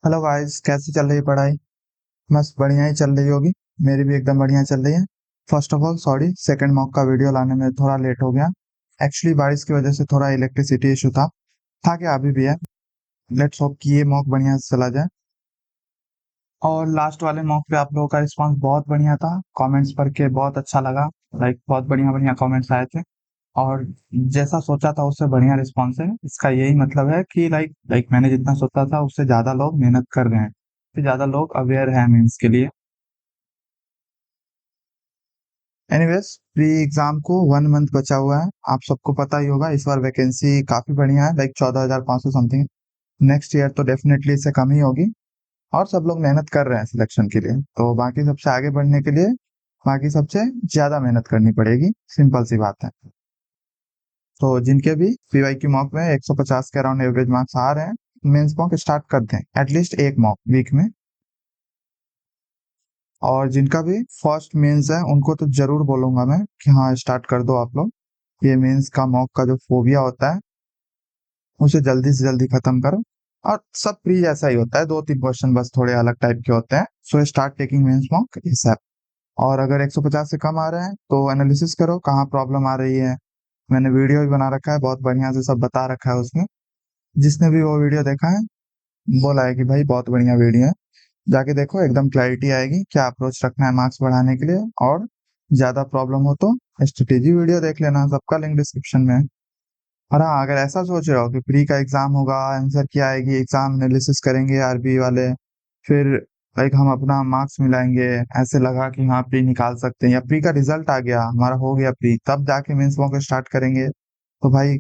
Hello guys, कैसी चल रही है पढ़ाई? बस बढ़िया ही चल रही होगी। मेरी भी एकदम बढ़िया चल रही है। First of all sorry, second mock का वीडियो लाने में थोड़ा लेट हो गया। एक्चुअली बारिश की वजह से थोड़ा इलेक्ट्रिसिटी इशू था क्या अभी भी है। लेट्स होप कि ये मॉक बढ़िया से चला जाए। और लास्ट वाले मॉक पे आप लोगों का रिस्पांस बहुत बढ़िया था। कमेंट्स पढ़ के बहुत अच्छा लगा। लाइक बहुत बढ़िया बढ़िया कमेंट्स आए थे। और जैसा सोचा था उससे बढ़िया रिस्पांस है। इसका यही मतलब है कि लाइक लाइक मैंने जितना सोचा था उससे ज्यादा लोग मेहनत कर रहे हैं, उससे ज्यादा लोग अवेयर है मीन्स के लिए। एनीवेज, प्री एग्जाम को 1 मंथ बचा हुआ है। आप सबको पता ही होगा इस बार वैकेंसी काफी बढ़िया है, लाइक 14,500 समथिंग। नेक्स्ट ईयर तो डेफिनेटली इससे कम ही होगी। और सब लोग मेहनत कर रहे हैं सिलेक्शन के लिए, तो बाकी सबसे आगे बढ़ने के लिए बाकी सबसे ज्यादा मेहनत करनी पड़ेगी। सिंपल सी बात है। तो जिनके भी पीवाईक्यू मॉक में 150 के अराउंड एवरेज मार्क्स आ रहे हैं, मेंस मॉक स्टार्ट कर दें, एटलीस्ट एक मॉक वीक में। और जिनका भी फर्स्ट मेंस है उनको तो जरूर बोलूंगा मैं कि हाँ, स्टार्ट कर दो आप लोग। ये मेंस का मॉक का जो फोबिया होता है उसे जल्दी से जल्दी खत्म करो। और सब प्री जैसा ही होता है, 2-3 क्वेश्चन बस थोड़े अलग टाइप के होते हैं। So start taking mains mock इस ऐप। और अगर 150 से कम आ रहे हैं तो एनालिसिस करो कहाँ प्रॉब्लम आ रही है। मैंने वीडियो भी बना रखा है, बहुत बढ़िया से सब बता रखा है उसमें। जिसने भी वो वीडियो देखा है बोला है कि भाई बहुत बढ़िया वीडियो है। जाके देखो, एकदम क्लैरिटी आएगी क्या अप्रोच रखना है मार्क्स बढ़ाने के लिए। और ज्यादा प्रॉब्लम हो तो स्ट्रेटेजी वीडियो देख लेना, सबका लिंक डिस्क्रिप्शन में है। और हाँ, अगर ऐसा सोच रहे हो कि प्री का एग्जाम होगा, आंसर क्या आएगी, एग्जाम एनालिसिस करेंगे आरबी वाले, फिर लाइक हम अपना मार्क्स मिलाएंगे, ऐसे लगा कि हाँ प्री निकाल सकते हैं, या प्री का रिजल्ट आ गया हमारा हो गया प्री, तब जाके मेंस को स्टार्ट करेंगे, तो भाई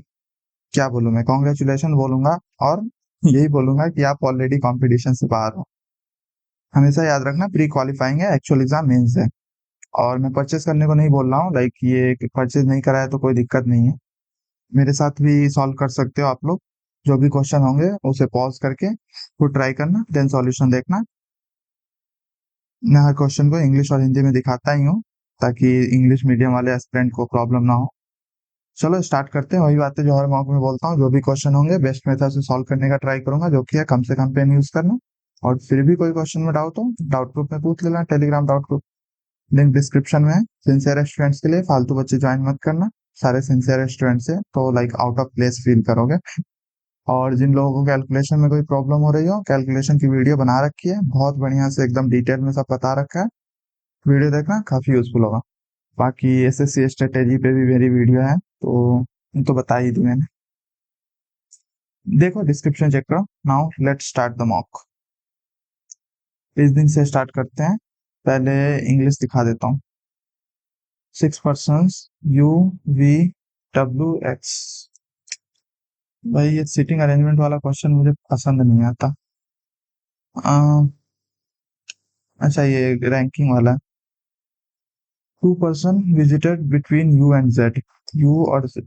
क्या बोलूं, मैं कॉन्ग्रेचुलेशन बोलूंगा। और यही बोलूंगा कि आप ऑलरेडी कंपटीशन से बाहर हो। हमेशा याद रखना, प्री क्वालिफाइंग है, एक्चुअल एग्जाम मेंस है। और मैं परचेस करने को नहीं बोल रहा हूँ, लाइक ये परचेज नहीं कराया तो कोई दिक्कत नहीं है। मेरे साथ भी सॉल्व कर सकते हो आप लोग। जो भी क्वेश्चन होंगे उसे पॉज करके खुद ट्राई करना, देन सॉल्यूशन देखना। मैं हर क्वेश्चन को इंग्लिश और हिंदी में दिखाता ही हूँ, ताकि इंग्लिश मीडियम वाले एस्पिरेंट को प्रॉब्लम ना हो। चलो स्टार्ट करते हैं। वही बातें जो हर मॉक में बोलता हूँ, जो भी क्वेश्चन होंगे बेस्ट मेथड से सॉल्व करने का ट्राई करूंगा, जो कि है कम से कम पेन यूज करना। और फिर भी कोई क्वेश्चन में डाउट हो, डाउट ग्रुप में पूछ लेना, Telegram doubt group, link description में है। सिंसियर स्टूडेंट्स के लिए, फालतू बच्चे ज्वाइन मत करना। सारे सिंसियर स्टूडेंट्स है तो like out of place feel करोगे। और जिन लोगों को कैलकुलेशन में कोई प्रॉब्लम हो रही हो, कैलकुलेशन की वीडियो बना रखी है, बहुत बढ़िया से एकदम डिटेल में सब बता रखा है। वीडियो देखना काफी यूजफुल होगा। बाकी एसएससी स्ट्रेटेजी पे भी मेरी वीडियो है, तो बता ही दी मैंने। देखो डिस्क्रिप्शन चेक करो। Now let's start the mock. इस दिन से स्टार्ट करते हैं। पहले इंग्लिश दिखा देता हूँ। 6 person you V W x. भाई ये सीटिंग अरेंजमेंट वाला क्वेश्चन मुझे पसंद नहीं आता। अच्छा, ये रैंकिंग वाला। 2 person visited between you and Z. You और Z।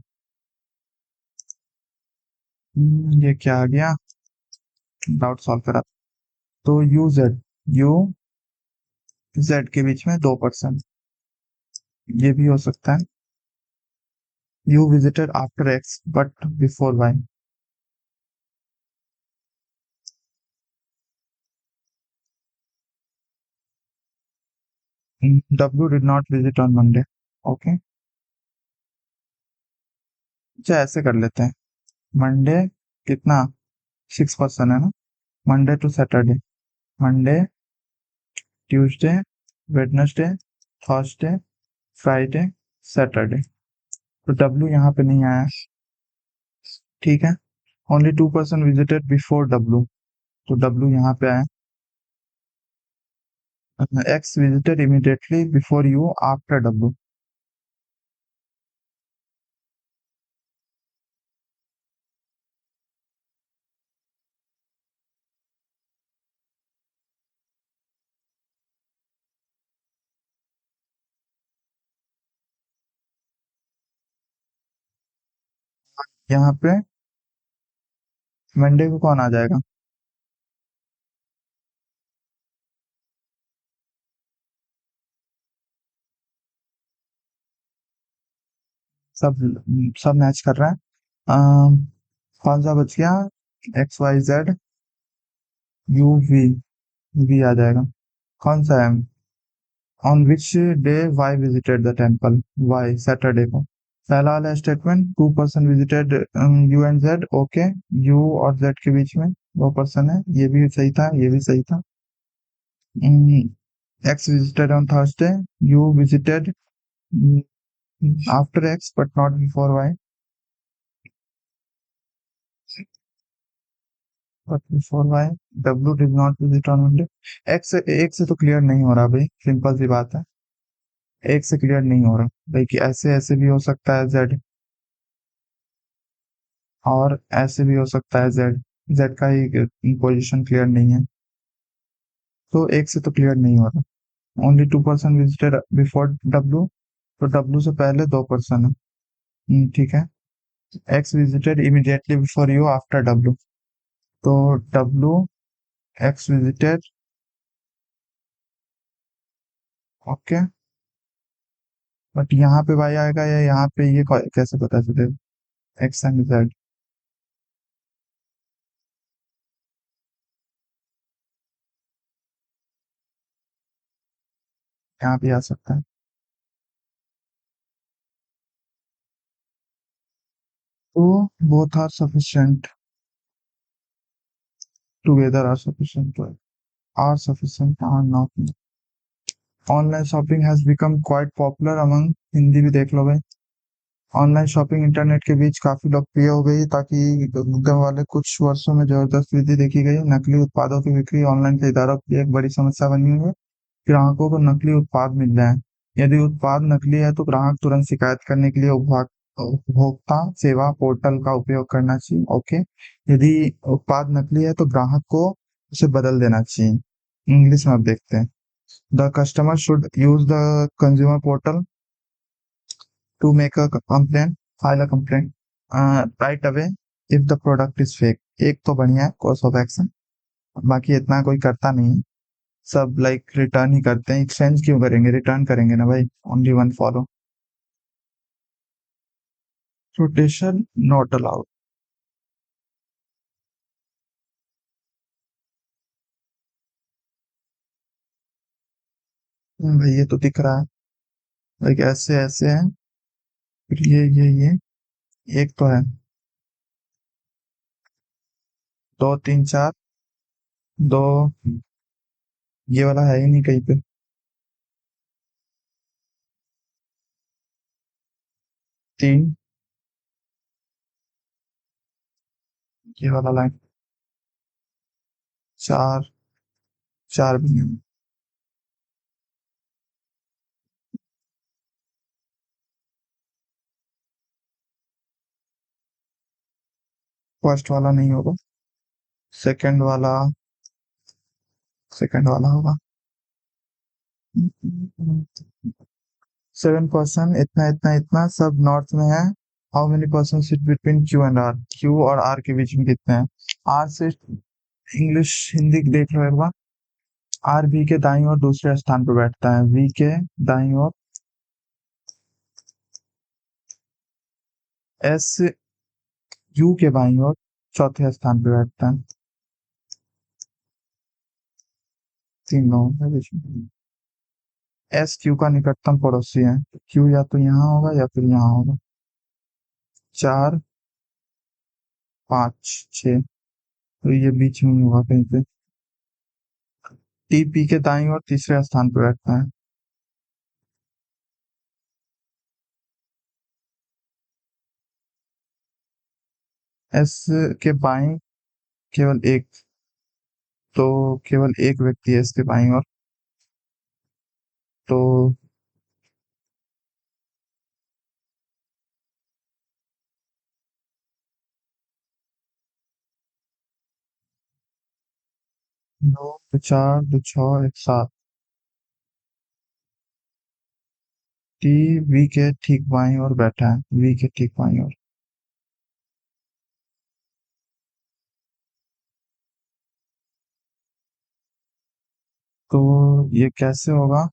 ये क्या आ गया? डाउट सॉल्व करा। तो यू जेड के बीच में 2 पर्सन, ये भी हो सकता है। U visited after X but before Y. W did not visit on Monday. Okay. अच्छा, ऐसे कर लेते हैं। मंडे कितना? 6 पर्सन है ना। Monday to Saturday. Monday, Tuesday, Wednesday, Thursday, Friday, Saturday. तो डब्ल्यू यहाँ पे नहीं आया। ठीक है। Only 2 person visited before W, तो डब्ल्यू यहाँ पे आया। X visited immediately before U after W. यहाँ पे मंडे को कौन आ जाएगा? सब सब मैच कर रहा है। कौन सा बच गया? X Y Z. U V V आ जाएगा। कौन सा है? On which day Y visited the temple? Y Saturday को। पहला वाला statement, 2 person visited U and Z, okay. U और जेड के बीच में 2 पर्सन है, ये भी सही था, ये भी सही था। X visited on Thursday, U visited after X but not before Y, but before Y. W did not visit on Monday. X से, एक से तो क्लियर नहीं हो रहा भाई, सिंपल सी बात है। एक से क्लियर नहीं हो रहा भाई कि ऐसे ऐसे भी हो सकता है जेड, और ऐसे भी हो सकता है जेड। जेड का ही पोजीशन क्लियर नहीं है, तो एक से तो क्लियर नहीं हो रहा। Only 2 person visited before W, तो डब्ल्यू से पहले 2 पर्सन है। ठीक है। X visited immediately before U after W, तो W X visited, okay. But यहाँ पे वाई आएगा या यहाँ पे, ये कैसे पता चलेगा? एक्स एंड जेड यहाँ भी आ सकता है। तो both are sufficient together, are sufficient, are sufficient, are not. Online shopping has become quite popular among, Hindi भी देख लो भाई। ऑनलाइन शॉपिंग इंटरनेट के बीच काफी लोकप्रिय हो गई, ताकि उद्यम वाले कुछ वर्षों में जबरदस्त वृद्धि देखी गई। नकली उत्पादों की बिक्री ऑनलाइन खरीदारों की एक बड़ी समस्या बनी हुई है। ग्राहकों को नकली उत्पाद मिल रहे हैं। यदि उत्पाद नकली है तो ग्राहक तुरंत शिकायत करने के लिए उपभोक्ता सेवा पोर्टल का उपयोग करना चाहिए, ओके। यदि उत्पाद नकली है तो ग्राहक को उसे बदल देना चाहिए। इंग्लिश में अब देखते हैं। The customer should use the consumer portal to make a complaint, file a complaint right away if the product is fake। एक तो बढ़िया है कोर्स ऑफ एक्शन, बाकी इतना कोई करता नहीं है। सब लाइक रिटर्न ही करते हैं, एक्सचेंज क्यों करेंगे, रिटर्न करेंगे ना भाई। Only one follow. Rotation not allowed. भाई ये तो दिख रहा है, लाइक ऐसे ऐसे है, फिर ये एक तो है, 2 3 4, दो, ये वाला है ही नहीं कहीं पे। तीन, ये वाला लाइन। चार, चार भी नहीं। फर्स्ट वाला नहीं होगा, सेकंड वाला, सेकंड वाला होगा। 7 पर्सन, इतना इतना इतना सब नॉर्थ में है। How many person sit between Q and R? Q और आर के बीच में कितने हैं? आर से, इंग्लिश हिंदी देख लो एक बार। आर बी के दाईं ओर दूसरे स्थान पर बैठता है, वी के दाईं ओर, एस यू के बाईं ओर चौथे स्थान पर बैठता है। तीन लोगों के बीच में एस क्यू का निकटतम पड़ोसी है, क्यू या तो यहाँ होगा या फिर यहाँ होगा। 4 5 6, तो ये बीच में ही होगा कहीं पे। टी पी के दाईं ओर तीसरे स्थान पर बैठता है। एस के बाईं केवल एक, तो केवल एक व्यक्ति है इसके बाईं ओर, तो 2 2 4 2 6 1 7। टी वी के ठीक बाईं ओर बैठा है, वी के ठीक बाईं ओर। तो ये कैसे होगा?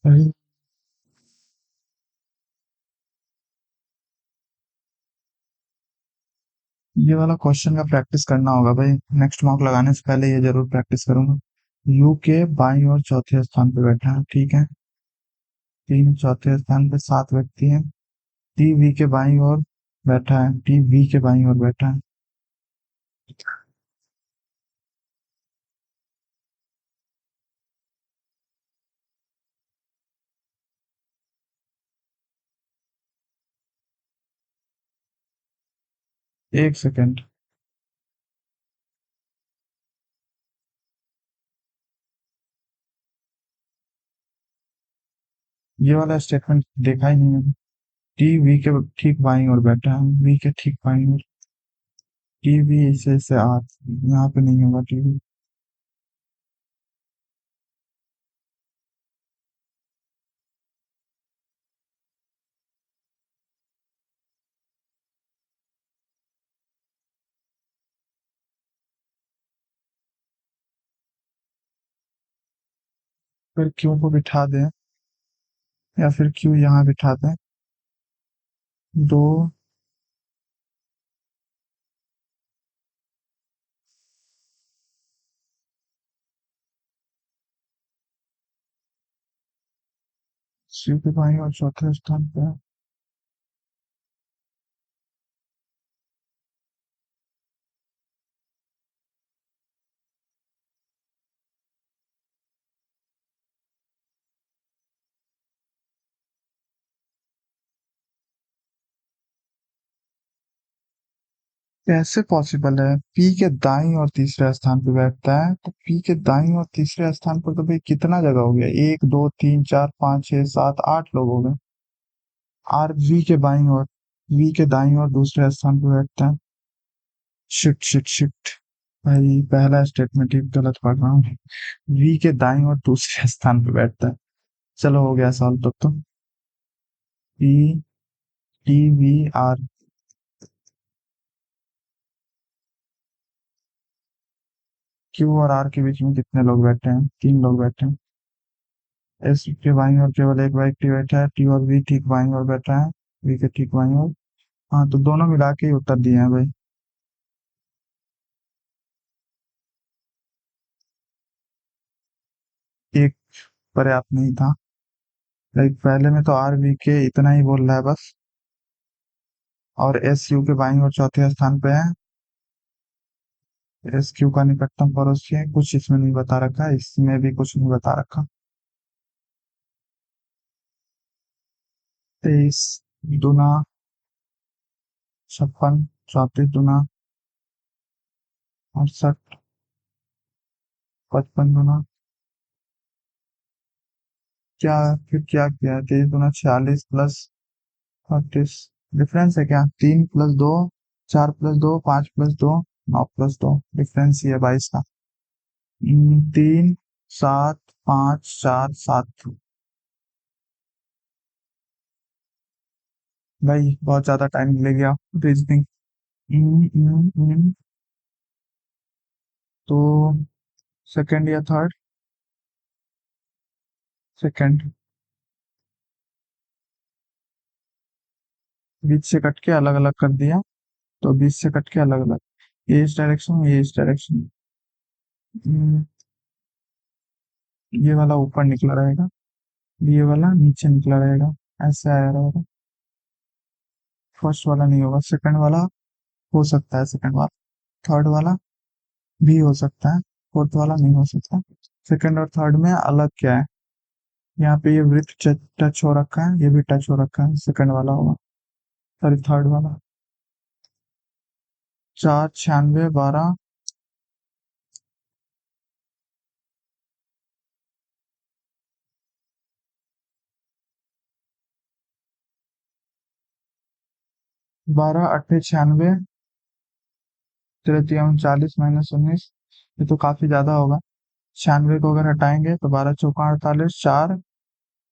भाई ये वाला क्वेश्चन का प्रैक्टिस करना होगा भाई। नेक्स्ट मॉक लगाने से पहले ये जरूर प्रैक्टिस करूंगा। यू के बाईं और चौथे स्थान पे बैठा है, ठीक है। तीन चौथे स्थान पे 7 व्यक्ति हैं। टी वी के बाईं ओर बैठा है, टी वी के बाईं ओर बैठा है। एक सेकेंड। ये वाला स्टेटमेंट देखा ही नहीं मैंने। टी वी के ठीक बाईं ओर बैठा है, वी के ठीक बाईं ओर। टी वी से आर, यहाँ पे नहीं होगा टीवी। फिर क्यू को बिठा दें, या फिर क्यू यहाँ बिठा दें। दो। सी के बाईं और चौथे स्थान पे है। कैसे पॉसिबल है? पी के दाईं और तीसरे स्थान पे बैठता है, तो पी के दाईं और तीसरे स्थान पर तो भाई कितना जगह हो गया? एक दो तीन चार पाँच छह सात आठ लोग हो गए। आर वी के बाईं और, वी के दाईं और दूसरे स्थान पे बैठता है। Shit shit shit. भाई पहला स्टेटमेंट ही गलत पढ़ रहा हूँ। वी के दाईं और दूसरे स्थान पे बैठता है। चलो हो गया सॉल्व तब तो। P T V R. Q और आर के बीच में कितने लोग बैठे हैं? 3 लोग बैठे हैं। एस के बाईं ओर केवल एक व्यक्ति बैठा है, टी और वी ठीक बाईं ओर बैठा है, वी के ठीक बाईं ओर। हाँ तो दोनों मिला के ही उत्तर दिए हैं भाई। एक पर्याप्त नहीं था। लाइक पहले में तो आर वी के इतना ही बोल रहा है बस। और एस यू के बाईं ओर चौथे स्थान पे है। एस क्यू का निकटतम पड़ोसी है, कुछ इसमें नहीं बता रखा, इसमें भी कुछ नहीं बता रखा। 23 दूना 56, 34 दूना 68, 55 दूना। क्या? फिर क्या किया? 23 दूना 46 प्लस 38। डिफरेंस है क्या? 3 + 2, 4 + 2, 5 + 2, 9 + 2, डिफरेंस ही है 22 का। 3 7 5 4 7। भाई बहुत ज्यादा टाइम ले गया रीजनिंग। तो सेकंड या थर्ड? सेकंड। बीच से कट के अलग अलग कर दिया, तो बीच से कट के अलग अलग। ये इस डायरेक्शन में, ये इस डायरेक्शन में। ये वाला ऊपर निकला रहेगा, ये वाला नीचे निकला रहेगा, ऐसे आया रहेगा। फर्स्ट वाला नहीं होगा, सेकंड वाला हो सकता है, सेकंड वाला। थर्ड वाला भी हो सकता है, फोर्थ वाला नहीं हो सकता। सेकंड और थर्ड में अलग क्या है? यहाँ पे ये वृत्त टच हो रखा है, ये भी टच हो रखा है, सेकंड वाला होगा। सॉरी थर्ड वाला। 4 96 12। 12 8 96, 39 -19। ये तो काफी ज्यादा होगा। 96 को अगर हटाएंगे तो 12 × 4 = 48, 4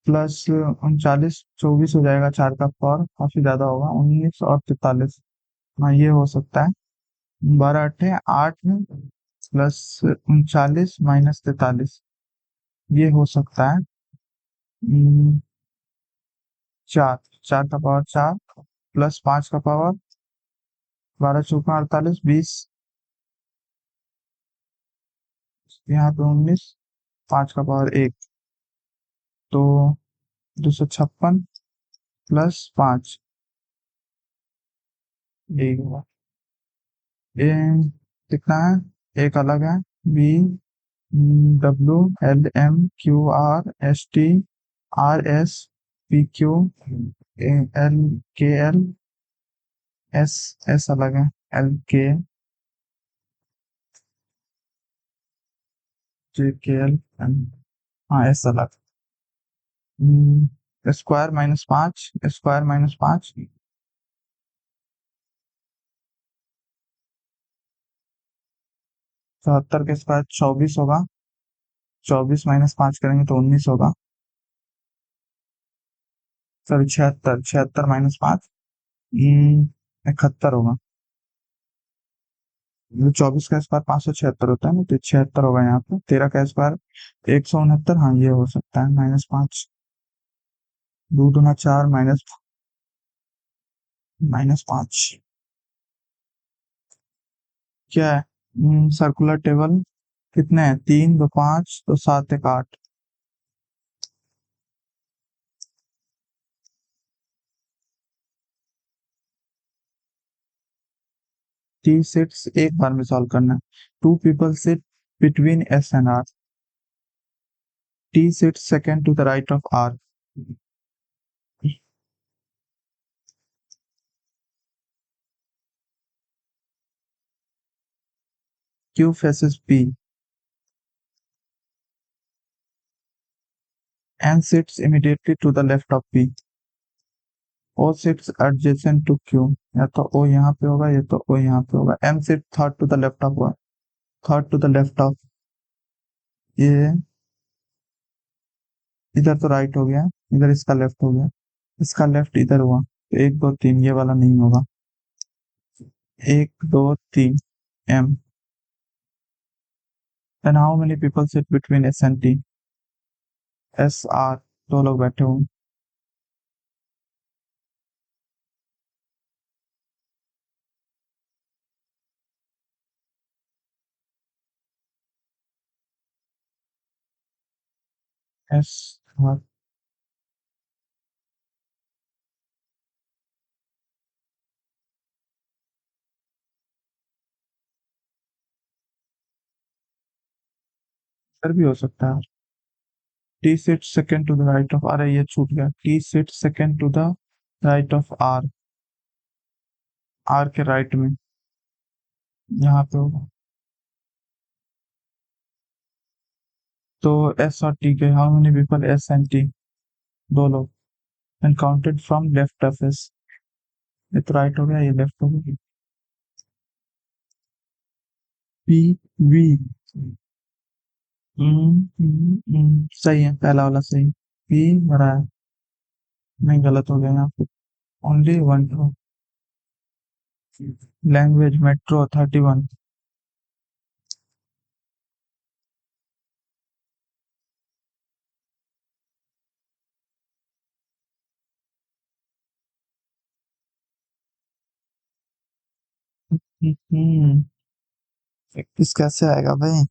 प्लस 39 24 हो जाएगा, 4 का पावर काफी ज्यादा होगा, 19 और 43। हाँ ये हो सकता है। 12 8 8 प्लस 39 -43, ये हो सकता है। हम्म, 4, 4 का पावर 4 प्लस 5 का पावर 12 चौका 48, 20, यहाँ पे 19, 5 का पावर 1, तो 256 प्लस 5, यही होगा। ए कितना है, एक अलग है, B W L M Q R S T R S P Q L K L S, S अलग है, L K J K L M, हाँ एस अलग। स्क्वायर माइनस 5, स्क्वायर माइनस 5, 74 के स्क्वायर 24 होगा, 24 माइनस 5 करेंगे तो 19 होगा, सॉरी 76, 76 माइनस 5 71 होगा। 24 का स्क्वायर 576 होता है ना, तो 76 होगा यहाँ पे। 13 का स्क्वायर 169, हाँ ये हो सकता है, -5, 2 दूना 4 -5 क्या है, सर्कुलर टेबल कितने हैं, 3 2 5 तो 7 1 8, टी सिट्स एक बार में सॉल्व करना है। 2 people sit between S and R, T sits second to the right of R, Q faces P, N sits immediately to the left of P, O sits adjacent to Q, या तो ओ यहाँ पे होगा या तो ओ यहाँ पे होगा, M sit third to the left of, third to the left of, ये इधर तो राइट हो गया, इधर इसका लेफ्ट हो गया, इसका लेफ्ट इधर हुआ, तो 1 2 3 ये वाला नहीं होगा, 1 2 3 M, and how many people sit between S and T, S R, दो लोग बैठे हुए, एस आर, इधर भी हो सकता है, T sit second to the right of, अरे ये छूट गया, T sit second to the right of R, R के राइट में, यहाँ पे होगा, तो एस और टी के, how many people S and T, दो लोग, and counted from left of S, ये तो राइट हो गया, ये लेफ्ट हो गया, पी वी, सही है, पहला वाला सही, पी बड़ा है, नहीं गलत हो गया यहाँ पे, only one true, language metro 31, हम्म 21 कैसे आएगा भाई,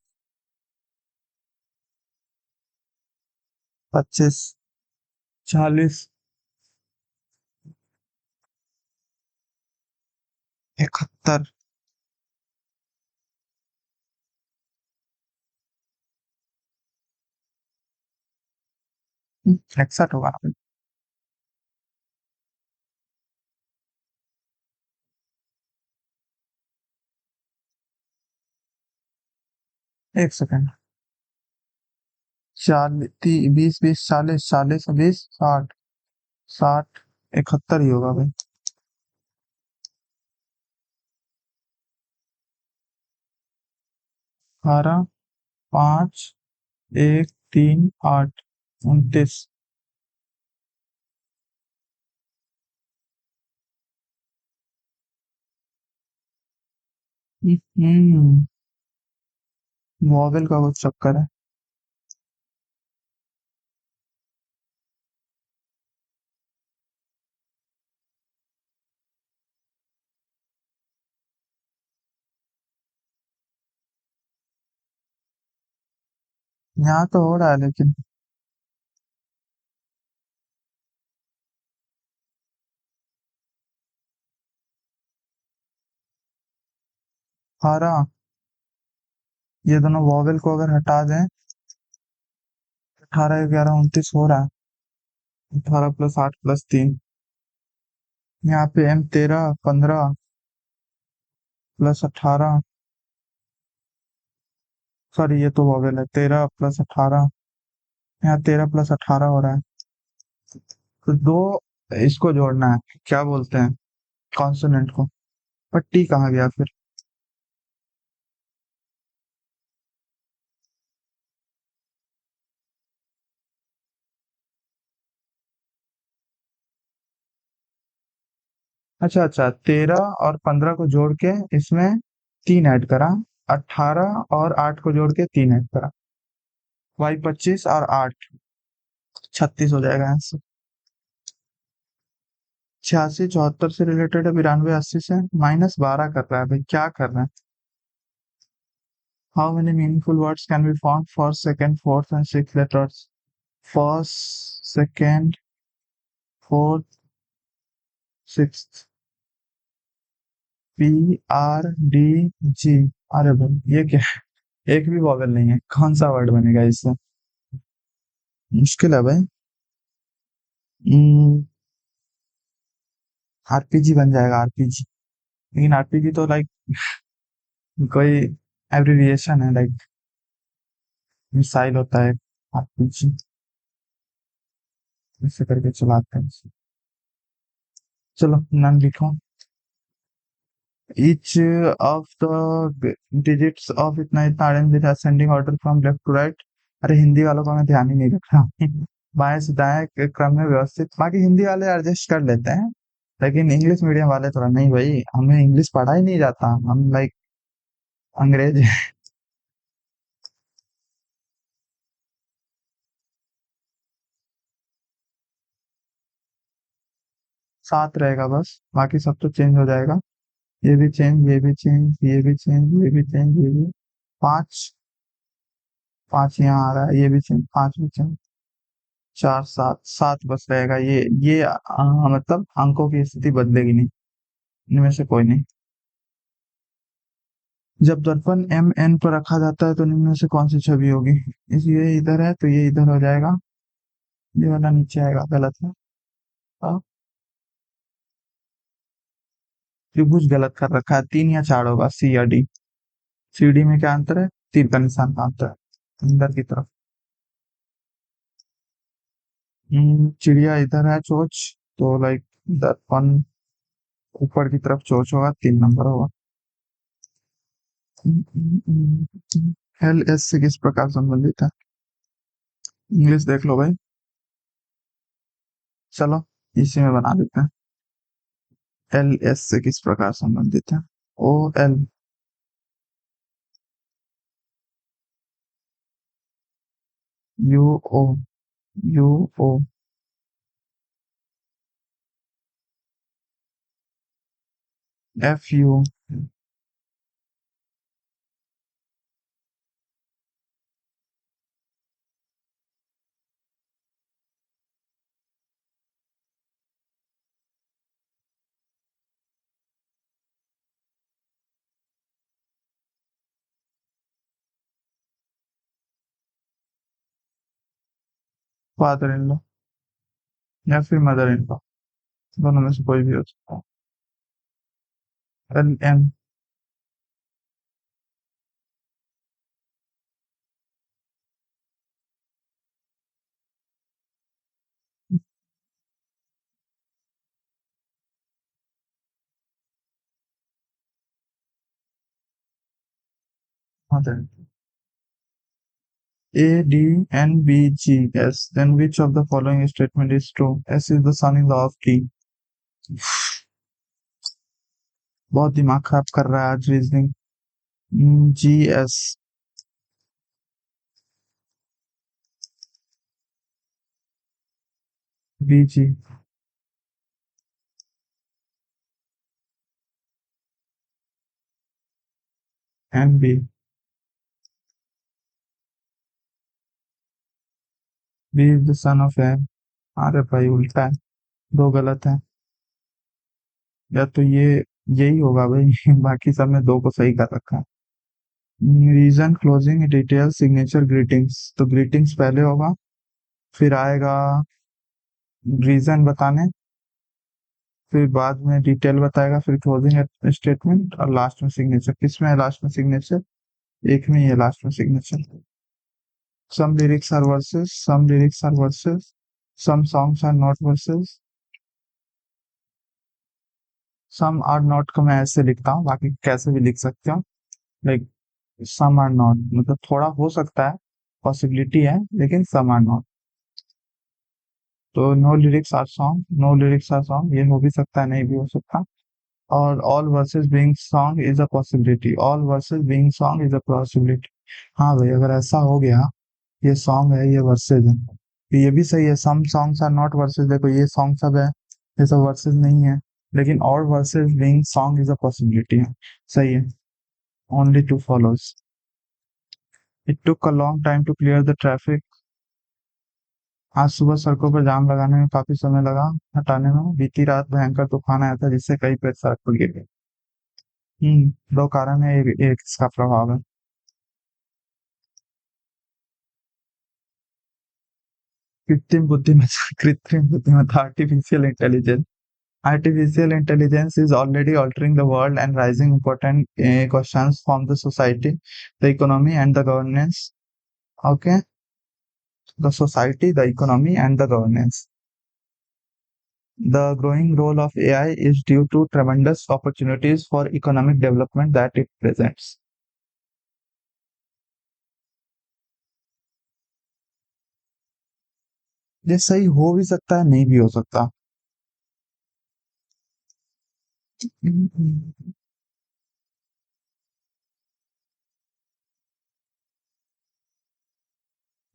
25, 40, 71, 61 होगा, 1 सेकंड, 20 20 40 40 20 60, 60 71 ही होगा भाई, 18 5 1 3 8 29, हम्म वॉवेल का कुछ चक्कर है, यहाँ तो हो रहा है लेकिन। हरा, ये दोनों वॉवेल को अगर हटा दें, 18, 11, 29 हो रहा है। 18 + 8 + 3, यहाँ पे M13, 15 + 18, सॉरी ये तो वॉवेल है, 13 + 18, यहाँ 13 + 18 हो रहा है। तो दो इसको जोड़ना है, क्या बोलते हैं, कॉन्सोनेंट को। पर टी कहाँ गया फिर? अच्छा अच्छा, 13 और 15 को जोड़ के इसमें 3 ऐड करा, 18 और 8 को जोड़ के 3 ऐड करा, वाई 25 और 8, 36 हो जाएगा आंसर। 86 74 से रिलेटेड है, 92 80 से, -12 कर रहा है भाई, क्या कर रहा है? How many meaningful words can be found for second, fourth and six letters? First, second, fourth, six, PRDG। अरे भाई ये क्या है? एक भी वॉवेल नहीं है, कौन सा वर्ड बनेगा इससे? मुश्किल है भाई। आरपीजी बन जाएगा, आरपीजी। लेकिन आरपीजी तो लाइक कोई एब्रिविएशन है, लाइक मिसाइल होता है आरपीजी, ऐसे करके चलाते हैं इसे। चलो नाम लिखो। Each of the digits of इतना इतना arrange ascending order from left to right. अरे हिंदी वालों का मैं ध्यान ही नहीं रख रहा बाएं से दाएं के क्रम में व्यवस्थित, बाकी हिंदी वाले एडजस्ट कर लेते हैं, लेकिन इंग्लिश मीडियम वाले थोड़ा नहीं भाई, हमें इंग्लिश पढ़ा ही नहीं जाता, हम लाइक अंग्रेज हैं। 7 रहेगा बस, बाकी सब तो चेंज हो जाएगा। ये भी चेंज, ये भी चेंज, ये भी चेंज, ये भी चेंज, ये भी। 5, 5 यहाँ आ रहा है, ये भी चेंज, 5 भी चेंज। 4 7 7 बस रहेगा, ये मतलब अंकों की स्थिति बदलेगी नहीं, इनमें से कोई नहीं। जब दर्पण MN पर रखा जाता है तो निम्न में से कौन सी छवि होगी? इस ये इधर है तो ये इधर हो जाएगा, ये वाला नीचे आएगा, गलत है। अब त्रिभुज गलत कर रखा है, 3 या 4 होगा, C या D। CD में क्या अंतर है? तीर का निशान का अंतर है अंदर की तरफ। चिड़िया इधर है, चोच, तो लाइक दर्पण ऊपर की तरफ चोच होगा, 3 नंबर होगा। LS से किस प्रकार संबंधित है? इंग्लिश देख लो भाई। चलो इसी में बना देते हैं। LS से किस प्रकार संबंधित है? OL, UO, UO, FU। Father in law या फिर मदर इन लॉ, दोनों में से कोई भी हो सकता है। LM, mother. ADNBGS, then which of the following statement is true? S is the son-in-law of T। बहुत दिमाग खराब कर रहा है आज reasoning. GS, BG, NB। B is the son of air. अरे भाई उल्टा है, दो गलत है। या तो ये यही होगा भाई बाकी सब में दो को सही कर रखा है। Reason closing detail signature greetings, तो ग्रीटिंग्स पहले होगा, फिर आएगा रीजन बताने, फिर बाद में डिटेल बताएगा, फिर क्लोजिंग स्टेटमेंट और लास्ट में सिग्नेचर। किसमें है लास्ट में सिग्नेचर? एक में ही है लास्ट में signature. Some lyrics are verses, some lyrics are verses, some songs are not verses, some are not को मैं ऐसे लिखता हूँ, बाकी कैसे भी लिख सकते हो। लाइक सम आर नॉट मतलब थोड़ा हो सकता है, पॉसिबिलिटी है, लेकिन सम आर नॉट। तो no lyrics are song, no lyrics are song ये हो भी सकता है, नहीं भी हो सकता। और all verses being song is a possibility, all verses being song is a possibility. हाँ भाई अगर ऐसा हो गया, ये सॉन्ग है ये वर्सेस है, तो ये भी सही है। Some songs are not verses, देखो ये सॉन्ग सब है, ये सब वर्सेस नहीं है, लेकिन all verses being song is a possibility है, सही है। Only two follows. It took a long time to clear the traffic, आज सुबह सड़कों पर जाम लगाने में काफी समय लगा, हटाने में। बीती रात भयंकर तूफान आया था जिससे कई पेड़ सड़क पर गिर गए। दो कारण है, एक इसका प्रभाव है। कृत्रिम बुद्धिमत्ता कृत्रिम बुद्धिमत्ता artificial intelligence, artificial intelligence is already altering the world and raising important questions from the society, the economy and the governance. Okay, the society, the economy and the governance. The growing role of AI is due to tremendous opportunities for economic development that it presents. ये सही हो भी सकता है, नहीं भी हो सकता।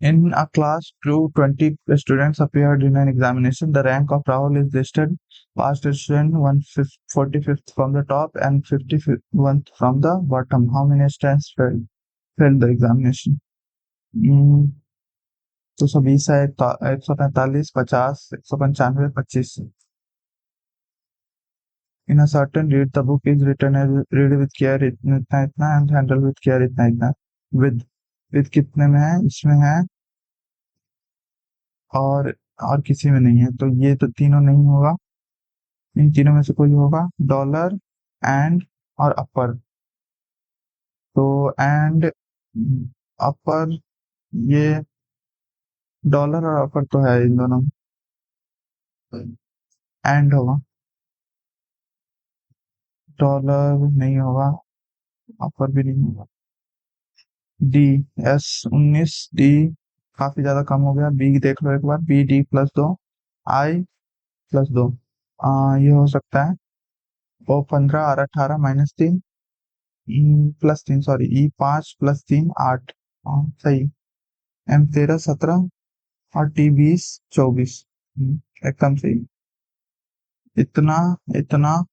In a class, 20 students appeared in an examination. The rank of Rahul is listed. Past student 145th from the top and 51st from the bottom. How many students failed the examination? Hmm, 220 है, 145, 50, 195, 25। In a certain read, the book is written as read with care इतना इतना and handle with care इतना इतना। With with कितने में है? इसमें है, और और किसी में नहीं है, तो ये तो तीनों नहीं होगा। इन तीनों में से कोई होगा। डॉलर, एंड और अपर। तो एंड अपर, ये डॉलर और अपर तो है इन दोनों में, एंड होगा। डॉलर नहीं होगा, अपर भी नहीं होगा। डी, S19 डी काफी ज्यादा कम हो गया। बी देख लो एक बार, BD+2, I+2, ये हो सकता है। O15, R18, -3, +3, sorry E5+3 8। हाँ सही। M13 17 और T20 24। एकदम सही। इतना इतना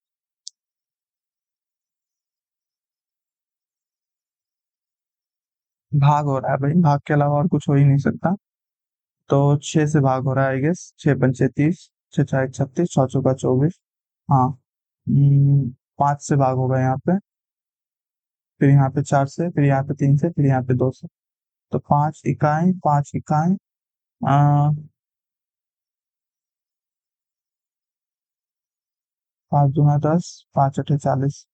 भाग हो रहा है भाई, भाग के अलावा और कुछ हो ही नहीं सकता। तो 6 से भाग हो रहा है आई गेस। 6 पंचे 30, 6 4 36, 6 चौका 24। हाँ। 5 से भाग होगा यहाँ पे, फिर यहाँ पे 4 से, फिर यहाँ पे 3 से, फिर यहाँ पे 2 से। तो 5 इकाई, 5 इकाई, आ, 5 दूना 10, 5 अठे 40।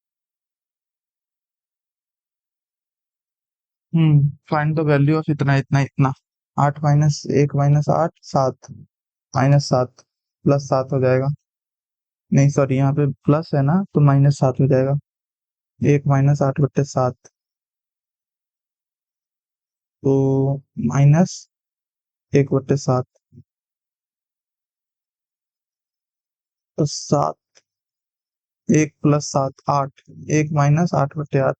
फाइंड द वैल्यू ऑफ इतना इतना इतना। 8 - 1 -8 7, -7 +7 हो जाएगा। नहीं सॉरी, यहाँ पे प्लस है ना, तो -7 हो जाएगा। 1 - 8/7, तो -1/7, तो 7। 1 + 7 8, 1 - 8/8।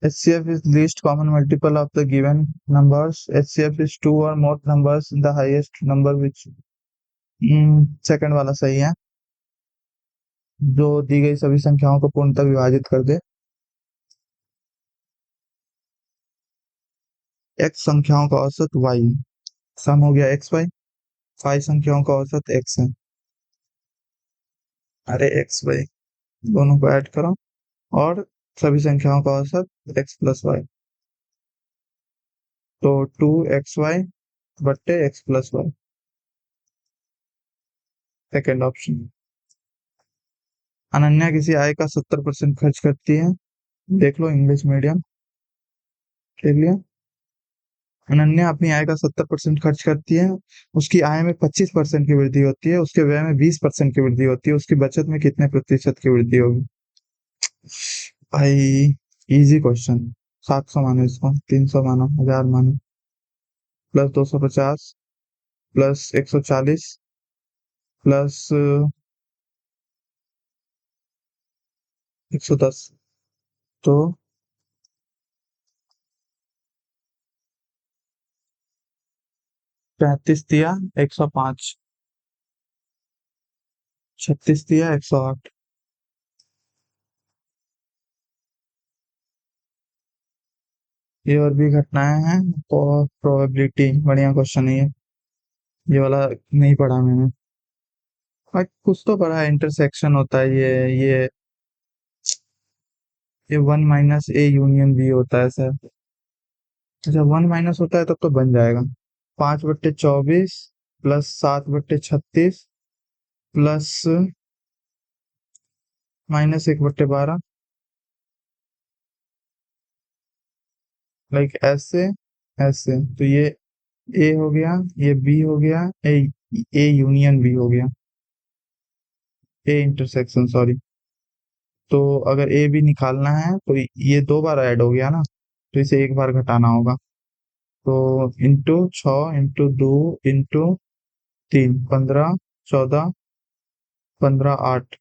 HCF is least common multiple of the given numbers. HCF is two or more numbers, the highest number which। Second वाला सही है। जो दी गई सभी संख्याओं को पूर्णतः विभाजित कर दे। x संख्याओं का औसत y, सम हो गया x y। 5 संख्याओं का औसत x है। अरे x y दोनों को ऐड करो और सभी संख्याओं का औसत x प्लस वाई। तो 2xy बट्टे x plus Y, second option. Ananya किसी आय का 70% खर्च करती है। देख लो इंग्लिश मीडियम के लिए। अनन्या अपनी आय का 70% खर्च करती है। उसकी आय में 25% की वृद्धि होती है, उसके व्यय में 20% की वृद्धि होती है, उसकी बचत में कितने प्रतिशत की वृद्धि होगी? भाई इजी क्वेश्चन। 700 मानो, इसको 300 मानो, 1000 मानो, प्लस 250 प्लस 140 प्लस 110। तो 35 दिया 105, 36 दिया 108। ये और भी घटनाएं हैं। और प्रोबेबिलिटी बढ़िया क्वेश्चन है ये वाला नहीं पढ़ा मैंने। भाई कुछ तो पढ़ा है, इंटरसेक्शन होता है ये 1 - a यूनियन b होता है सर। अच्छा 1 होता है तब तो बन जाएगा। 5/24 प्लस 7/36 प्लस -1/12, लाइक ऐसे ऐसे। तो ये ए हो गया, ये बी हो गया, ए यूनियन बी हो गया, ए इंटरसेक्शन सॉरी। तो अगर ए बी निकालना है तो ये 2 बार ऐड हो गया ना, तो इसे 1 बार घटाना होगा। तो इंटू 6 इंटू 2 इंटू 3, 15, 14, 15, 8।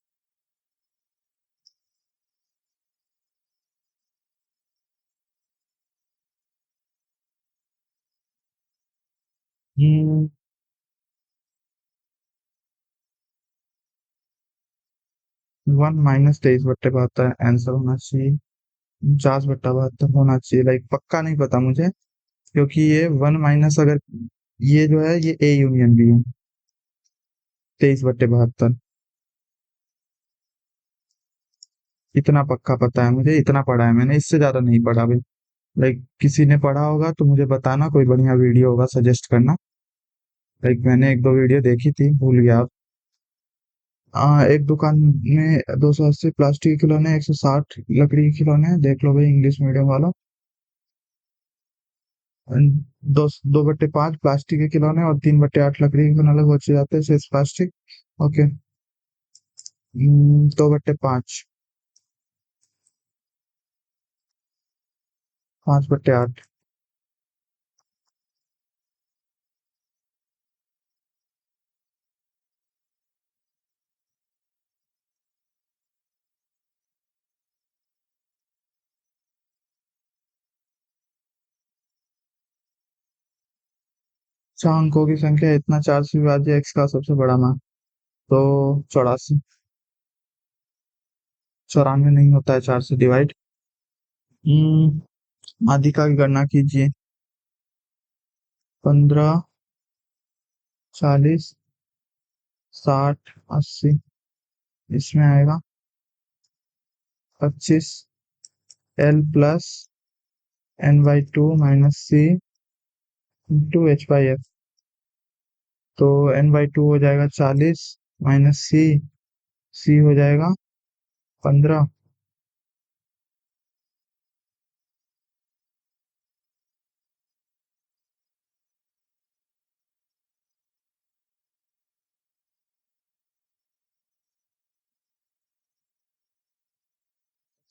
हम्म 1 - 23/72 आंसर होना चाहिए। 50/72 होना चाहिए, लाइक पक्का नहीं पता मुझे, क्योंकि ये 1 अगर ये जो है ये ए यूनियन बी है। 23/72 इतना पक्का पता है मुझे, इतना पढ़ा है मैंने, इससे ज्यादा नहीं पढ़ा भाई। लाइक किसी ने पढ़ा होगा तो मुझे बताना, कोई बढ़िया वीडियो होगा सजेस्ट करना। लाइक मैंने 1-2 वीडियो देखी थी, भूल गया अब। एक दुकान में 280 प्लास्टिक के खिलौने, 160 लकड़ी के खिलौने, देख लो भाई इंग्लिश मीडियम वाला। 2/5 प्लास्टिक के खिलौने और 3/8 लकड़ी के खिलौने अलग बचे जाते हैं, शेष प्लास्टिक। ओके। 2/5, 5/8। चार अंकों की संख्या इतना 4 से विभाज्य एक्स का सबसे बड़ा मान। तो 84। 94 नहीं होता है 4 से डिवाइड। माध्यिका की गणना कीजिए। 15, 40, 60, 80। इसमें आएगा 25 L plus n/2 - c into h/f। तो n/2 हो जाएगा 40 माइनस सी हो जाएगा 15।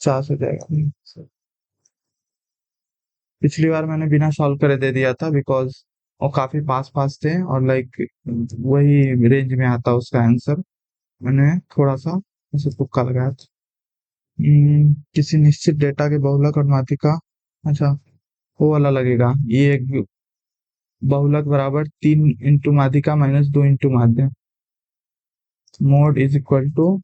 50 हो जाएगा। पिछली बार मैंने बिना सॉल्व करे दे दिया था, बिकॉज वो काफी पास पास थे और लाइक वही रेंज में आता उसका आंसर। मैंने थोड़ा सा ऐसे तुक्का लगाया था। किसी निश्चित डेटा के बहुलक और माध्यिका। अच्छा वो वाला लगेगा, ये एक बहुलक बराबर 3 इंटू माध्यिका -2 इंटू माध्य। मोड इज इक्वल टू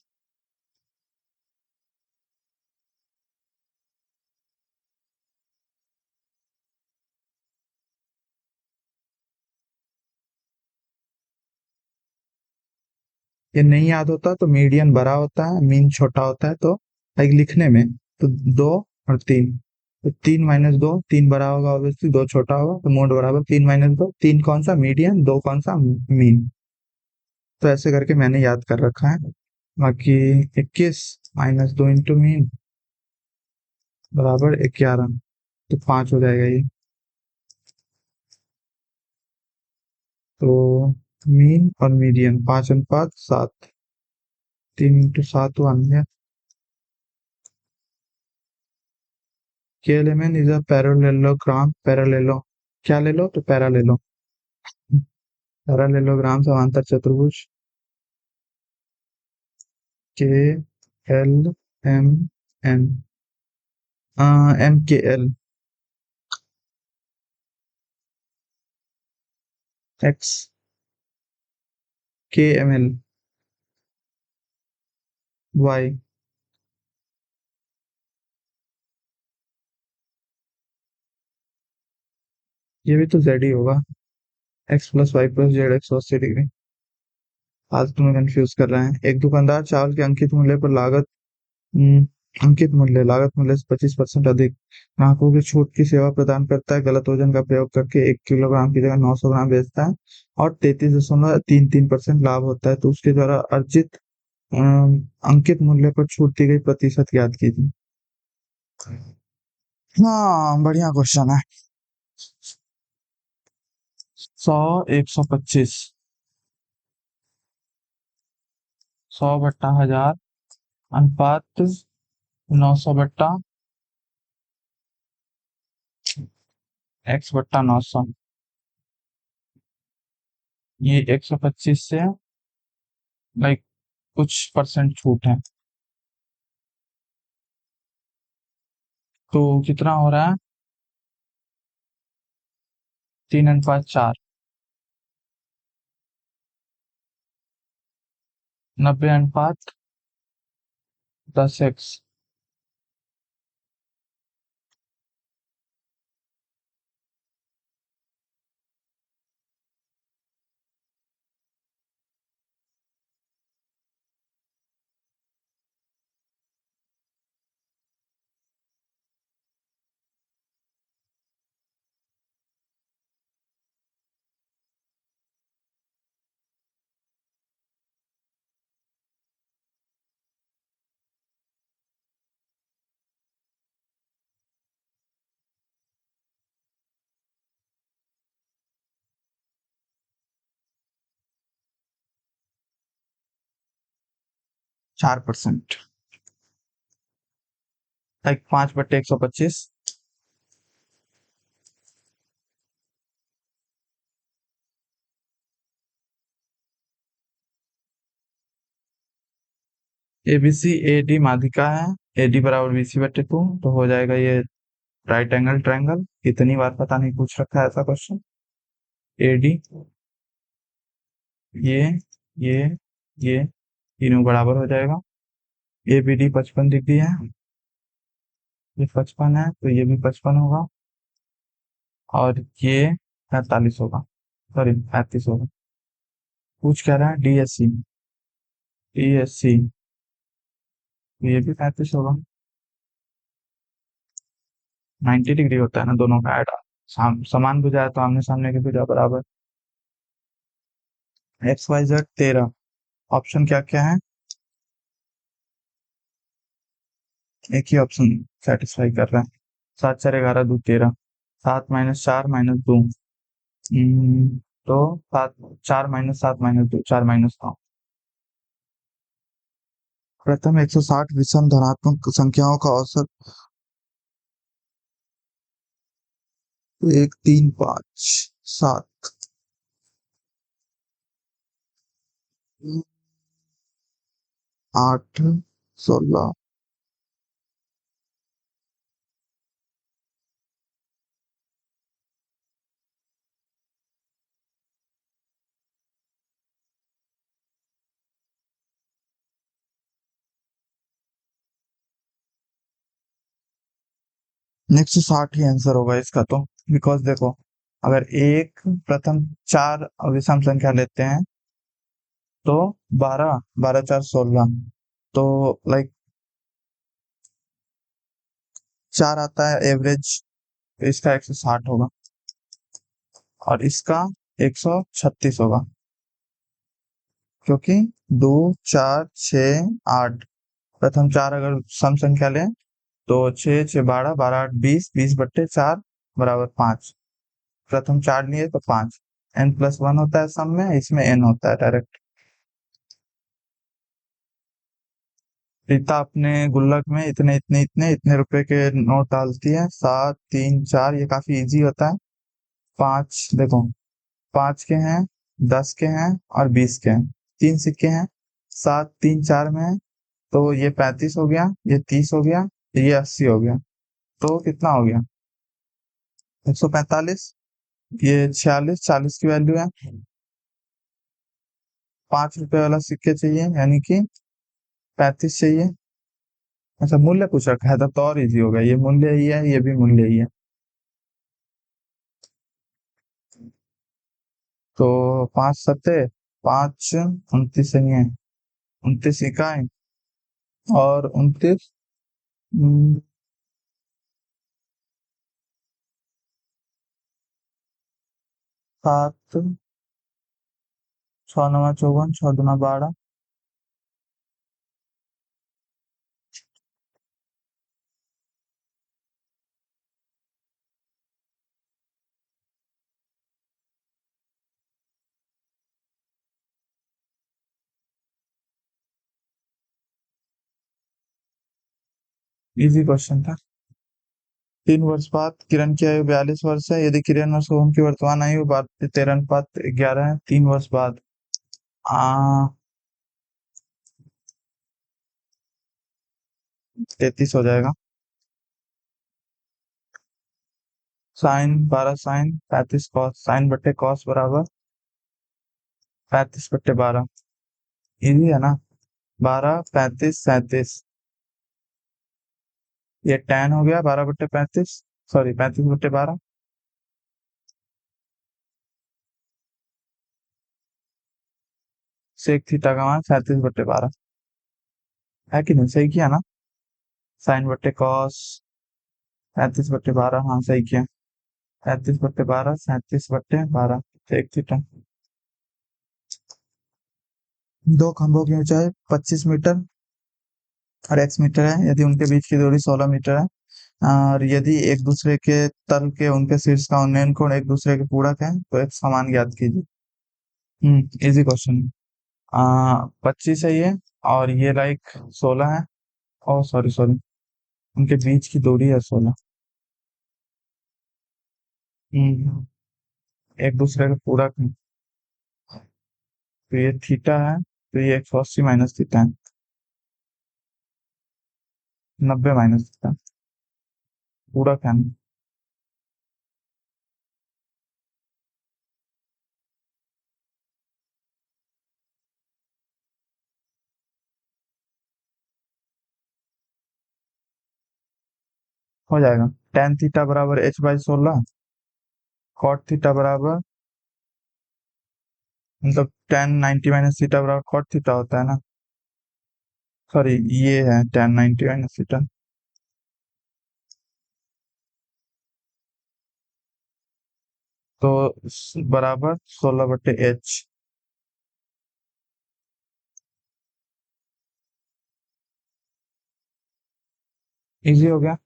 ये नहीं याद होता तो मीडियन बड़ा होता है, मीन छोटा होता है, तो लाइक लिखने में तो 2 और 3, तो 3 माइनस 2, 3 बड़ा होगा ऑब्वियसली, 2 छोटा होगा, तो मोड बराबर 3 माइनस 2, 3 कौन सा मीडियन, 2 कौन सा मीन। तो ऐसे करके मैंने याद कर रखा है। बाकी 21 माइनस 2 इंटू मीन बराबर 11, तो 5 हो जाएगा ये। तो मीन और मीडियन 5 अनुपात 7, 3 इंटू 7 वन है। के एलिमेंट इज अ पैरेललोग्राम, पैरेललो क्या ले लो, तो पैरा ले लो, पैरेललोग्राम समांतर चतुर्भुज के एल एम एन, एम के एल एक्स के एम एल वाई, ये भी तो जेड ही होगा, X plus Y plus Z 180 degree. आज तुम्हें कंफ्यूज कर रहे हैं। एक दुकानदार चावल के अंकित मूल्य पर अंकित मूल्य लागत मूल्य से 25% अधिक ग्राहकों की छूट की सेवा प्रदान करता है, गलत वजन का प्रयोग करके 1 किलोग्राम की जगह 900 ग्राम बेचता है और 33.33% लाभ होता है, तो उसके द्वारा अर्जित अंकित मूल्य पर छूट दी गई प्रतिशत याद कीजिए। हाँ, बढ़िया क्वेश्चन है। 100, 125, 100/1000 अनुपात 900/, x/900, ये 125 से लाइक कुछ परसेंट छूट है, तो कितना हो रहा है, 3/4, 90/10x। 4%, लाइक 5/125। एबीसी एडी माध्यिका है, एडी बराबर BC/2, तो हो जाएगा ये राइट एंगल ट्रायंगल। कितनी बार पता नहीं पूछ रखा है ऐसा क्वेश्चन। एडी, ये ये ये तीनों बराबर हो जाएगा। ए बी डी 55 डिग्री है, ये 55 है, तो ये भी 55 होगा, और ये 45 होगा, सॉरी 35 होगा। पूछ क्या रहा है, DSC, DSC, ये भी 35 होगा। 90 डिग्री होता है ना दोनों का एड, समान भुजा है तो आमने सामने की भुजा बराबर। XYZ 13, ऑप्शन क्या क्या है, एक ही ऑप्शन सेटिस्फाई कर रहा है। 7×4 = 11, 2 13, 7 - 4 - 2, तो 4 - 7 - 2, 4 - 9। प्रथम 160 विषम धनात्मक संख्याओं का औसत 1 3 5 7 8 16। नेक्स्ट 60 ही आंसर होगा इसका तो, बिकॉज देखो, अगर एक प्रथम 4 विषम संख्या लेते हैं तो 12, 12×4 = 16। तो लाइक 4 आता है एवरेज, इसका 160 होगा और इसका 136 होगा, क्योंकि 2, 4, 6, 8, प्रथम चार अगर सम संख्या लें तो 6, 6, 12, 12, 8, 20, 20/4 = 5। प्रथम चार लिए तो 5। n+1 होता है सम में, इसमें n होता है डायरेक्ट। रीता अपने गुल्लक में इतने इतने इतने इतने रुपए के नोट डालती है, 7, 3, 4, ये काफी इजी होता है। 5 देखो, 5 के हैं, 10 के हैं और 20 के हैं, 3 सिक्के हैं, 7, 3, 4 में है, तो ये 35 हो गया, ये 30 हो गया, ये 80 हो गया। तो कितना हो गया? 145। ये 46, 40 की वैल्यू है। 5 रुपए वाला सिक्के चाहिए, यानी कि 35 चाहिए। अच्छा, मूल्य पूछ रखा है तो और इजी हो गया, ये मूल्य ही है, ये भी मूल्य ही है। तो 5 सत्ते 5, 29 इकाई और 29, 7, 6, 9, 54, 6 दूना 12। इजी क्वेश्चन था। 3 वर्ष बाद किरण की आयु 42 वर्ष है, यदि किरण और सोहम की वर्तमान आयु 13:11 है, 3 वर्ष बाद आ 33 हो जाएगा। sin 12 sin 35 cos, साइन बट्टे कॉस बराबर 35/12। इजी है ना? 12, 35, 37, ये tan हो गया 12/35, सॉरी 35/12। सेक थीटा का मान 37/12 है कि नहीं? सही किया ना? साइन बट्टे कॉस 37/12, हाँ सही किया। 35/12, 37/12, सेक थीटा। दो खंभों की ऊंचाई 25 मीटर और x मीटर है, यदि उनके बीच की दूरी 16 मीटर है, और यदि एक दूसरे के तल के उनके शीर्ष का उन्नयन कोण एक दूसरे के पूरक है तो एक समान ज्ञात कीजिए। इजी क्वेश्चन है। 25 है ये, और ये लाइक 16 है। ओ सॉरी सॉरी, उनके बीच की दूरी है 16। हम्म एक दूसरे के पूरक है, तो ये थीटा है, तो ये 180 माइनस थीटा है, 90 माइनस थीटा, पूरक है। हो जाएगा। tan थीटा बराबर h/16, cot थीटा बराबर, मतलब tan 90 माइनस थीटा बराबर cot थीटा होता है ना। सॉरी, ये है tan 90 माइनस थीटा, तो बराबर 16/h। इजी हो गया।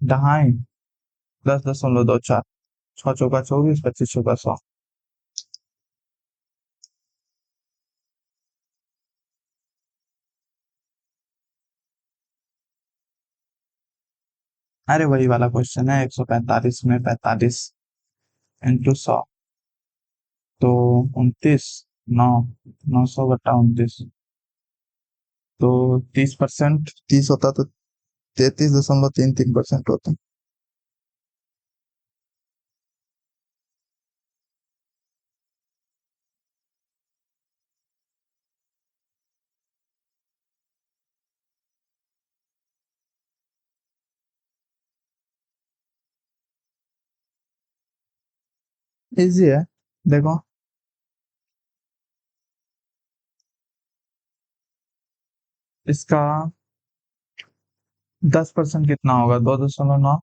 दहाई 10.24, 6 चौका 24, 25 चौका 100। अरे वही वाला क्वेश्चन है, 145 में 45 × 100, तो 29, 9, 900/29, तो 30%, 30 होता तो 33.33% होता। इजी है, देखो। इसका 10% कितना होगा? 2.9।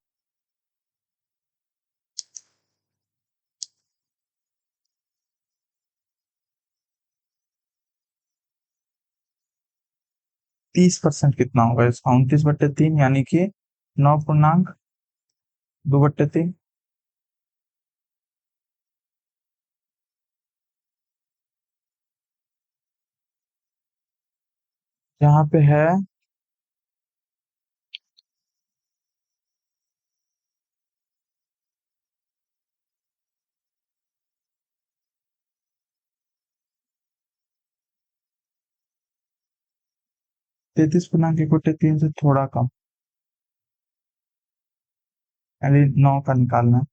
30% कितना होगा इसका? 29/3 यानी कि 9.2/3। यहाँ पे है 33.3 से थोड़ा कम, यानी 9 का निकालना है।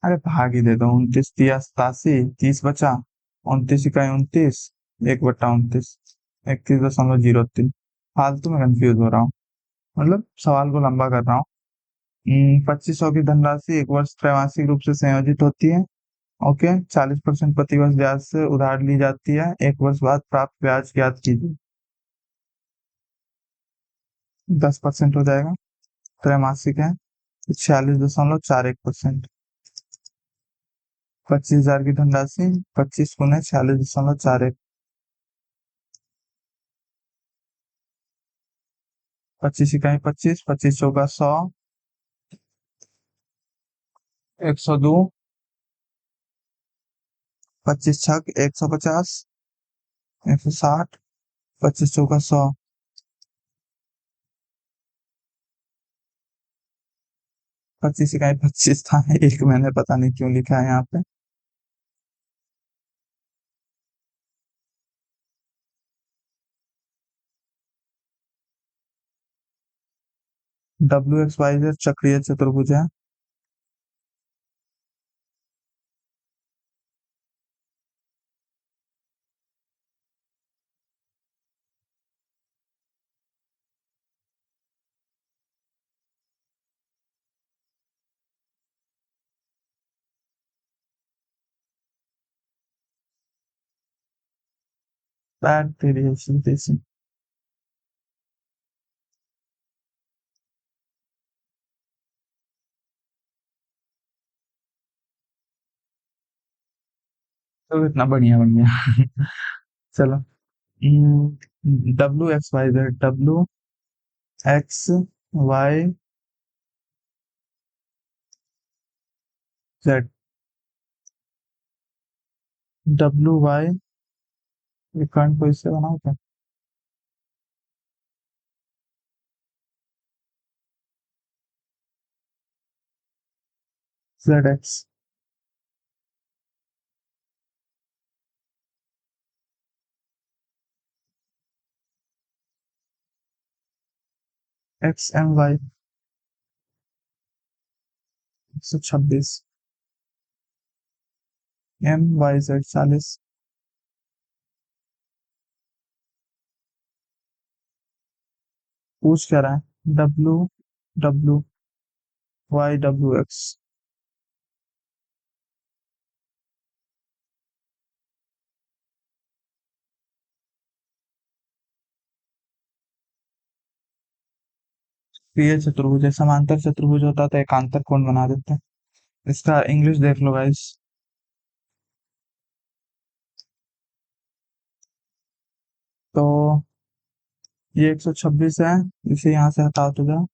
अरे भाग ही दे दो। 29 तिया 87, 30 बचा। 29 इकाई 29, 1/29, 31.03। फालतू में कंफ्यूज हो रहा हूँ, मतलब सवाल को लंबा कर रहा हूँ। 2500 की धनराशि एक वर्ष त्रैमासिक रूप से संयोजित होती है। ओके, 40% प्रतिवर्ष ब्याज से उधार ली जाती है। एक वर्ष बाद प्राप्त ब्याज ज्ञात कीजिए। 10% हो जाएगा, त्रैमासिक है, 46.41%। 25,000 की धनराशि, 25 × 46.41। 25 इकाई 25, 25 × 100, 102। 25 × 6 150, 160। 25 × 100। 25 इकाई 25 था, एक मैंने पता नहीं क्यों लिखा है यहाँ पे। WXYZ चक्रीय चतुर्भुज है। बैड वेरिएशन देसी। तो इतना बढ़िया बढ़िया। चलो। WXYZ, WXYZ, WY, ये कर्ण को इससे बनाओ क्या? ZX, XMY 126, MYZ 40। पूछ क्या रहा है? WWYWX। ये चतुर्भुज है, समांतर चतुर्भुज होता तो एकांतर कोण बना देते हैं। इसका इंग्लिश देख लो गाइस। तो ये 126 है, इसे यहाँ से हटाओ तो जाओ,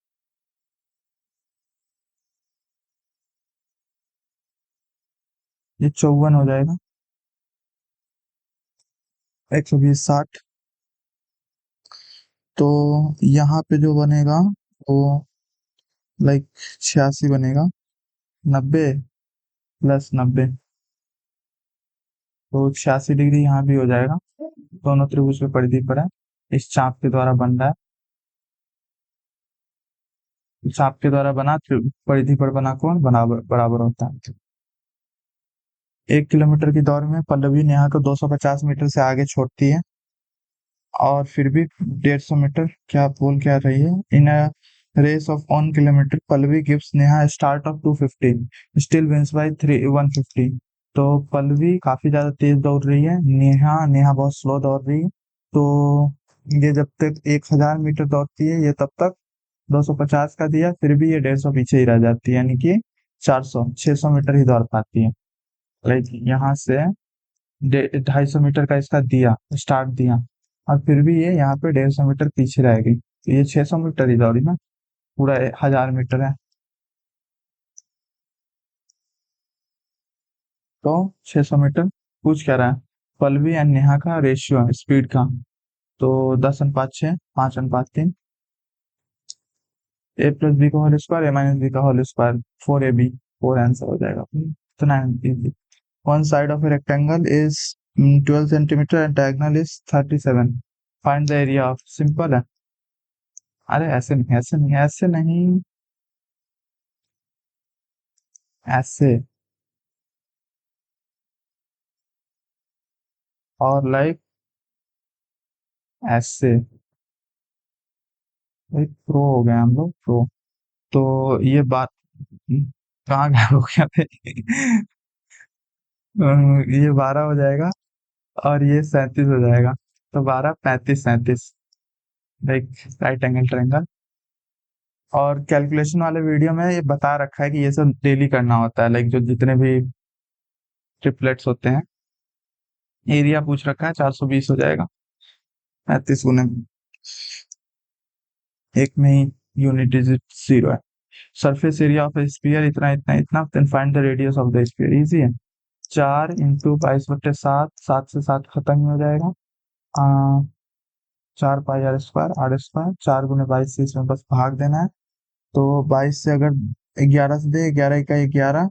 ये 54 हो जाएगा। 120 60। तो यहाँ पे जो बनेगा वो लाइक 86 बनेगा। 90 + 90, तो 86 डिग्री यहाँ भी हो जाएगा। दोनों त्रिभुज पे परिधि पर है, इस चाप के द्वारा बन रहा है। चाप के द्वारा बना परिधि पर बना कोण बराबर बराबर होता है। 1 किलोमीटर की दौड़ में पल्लवी नेहा को 250 मीटर से आगे छोड़ती है, और फिर भी 150 मीटर, क्या बोल क्या रही है? In a race of 1 kilometre Pallavi gives Neha start of 250, still wins by 150। तो पल्लवी काफी ज्यादा तेज दौड़ रही है, नेहा नेहा बहुत स्लो दौड़ रही है। तो ये जब तक 1000 मीटर दौड़ती है ये तब तक 250 का दिया, फिर भी ये 150 पीछे ही रह जाती है, यानी कि 600 मीटर ही दौड़ पाती है। लाइक यहाँ से 250 मीटर का इसका दिया, स्टार्ट दिया, और फिर भी ये यहाँ पे 150 मीटर पीछे रह गई, तो ये 600 मीटर ही दौड़ी ना, पूरा 1000 मीटर है। तो 600 मीटर पूछ क्या रहा है, पल्लवी एंड नेहा का रेशियो है स्पीड का। तो 10:6, 5:3, ए प्लस बी का होल स्क्वायर, ए माइनस बी का होल स्क्वायर, 4ab, 4 आंसर हो जाएगा। इतना easy. One side of a rectangle is 12 centimetre and diagonal is 37, find the area of, simple है। अरे ऐसे नहीं, ऐसे नहीं, ऐसे नहीं, ऐसे। और लाइक ऐसे। एक प्रो हो गए हम लोग, प्रो। तो ये बात कहाँ गया हो गया थे ये 12 हो जाएगा और ये 37 हो जाएगा। तो 12, 35, 37, लाइक राइट एंगल ट्रायंगल। और कैलकुलेशन वाले वीडियो में ये बता रखा है कि ये सब डेली करना होता है, लाइक जो जितने भी ट्रिपलेट्स होते हैं। एरिया पूछ रखा है, 420 हो जाएगा, 35 गुने एक में ही यूनिट डिजिट 0 है। सरफेस एरिया ऑफ स्फीयर इतना इतना इतना, then find the radius of the sphere, easy है। 4 × 22/7, 7 से 7 खत्म ही हो जाएगा। 4 पाई r² r², 4 × 22 से इसमें बस भाग देना है। तो 22 से अगर 11 से दे, 11 × 1 = 11,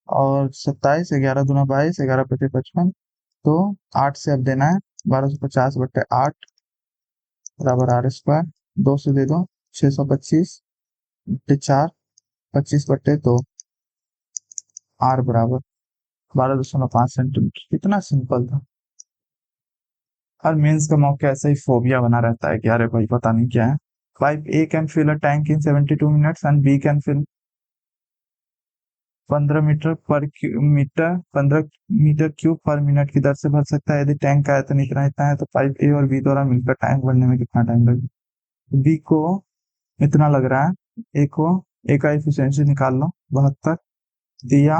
और 27, 11 × 2 = 22, 11 × 5 = 55। तो 8 से अब देना है, 1250/8 बराबर r²। 2 से दे दो, 625/4, 25/2, r बराबर 12.5 सेंटीमीटर। इतना सिंपल था। हर मेंस का मौका ऐसा ही फोबिया बना रहता है कि अरे भाई पता नहीं क्या है। Pipe A can fill a tank in 72 minutes and B can fill 15 metre cube per minute की दर से भर सकता है। यदि टैंक का आयतन इतना इतना है तो पाइप ए और बी द्वारा मिलकर टैंक भरने में कितना टाइम लगेगा। बी को इतना लग रहा है, ए को, ए का एफिशिएंसी निकाल लो, 72 दिया,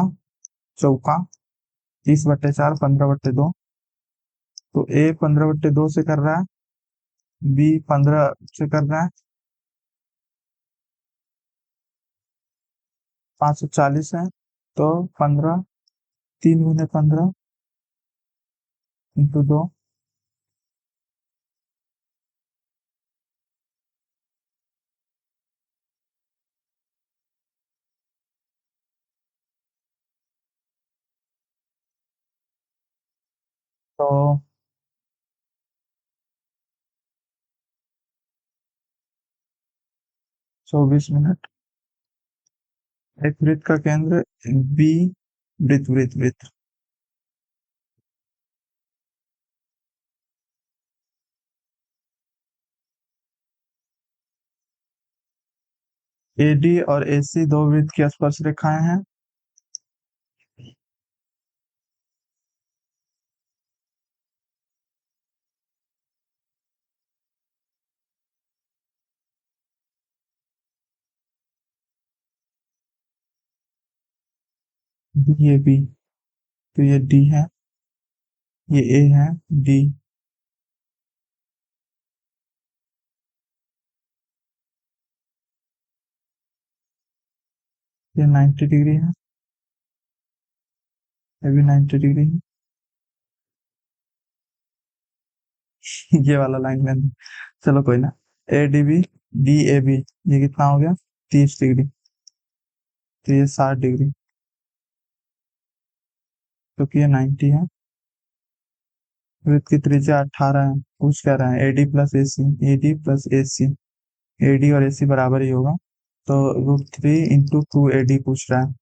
चौका, 30/4, 15/2। तो ए 15/2 से कर रहा है, बी 15 से कर रहा है, 540 है। तो 15, 3 × 15 × 2, तो 24 मिनट। एक वृत्त का केंद्र बी, वृत्त वृत्त वृत्त, एडी और एसी दो वृत्त की स्पर्श रेखाएं हैं। ये बी, तो ये डी है, ये ए है, डी, ये 90 डिग्री है, ये भी 90 डिग्री है। ये वाला लाइन मैंने, चलो कोई ना। A D B, D A B, ये कितना हो गया, 30 डिग्री। तो ये 60 डिग्री, क्योंकि ये 90 है। वृत्त की त्रिज्या 18 है। पूछ क्या रहा है, एडी प्लस ए सी, एडी प्लस ए सी, एडी और एसी बराबर ही होगा। तो √3 × 2 AD पूछ रहा है।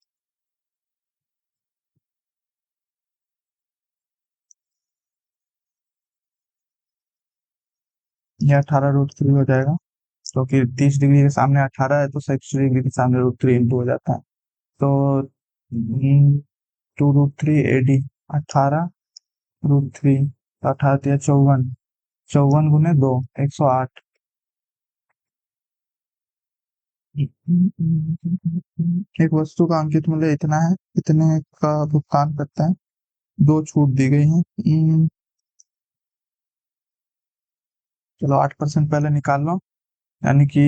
ये 18 √3 हो जाएगा, क्योंकि 30 डिग्री के सामने 18 है तो 60 डिग्री के सामने √3 इंटू हो जाता है। तो 2√3 AD 18√3, 18 × 3 = 54, 54 × 2 108। एक वस्तु का अंकित मूल्य इतना है, इतने का भुगतान करता है। दो छूट दी गई है। चलो 8% पहले निकाल लो, यानी कि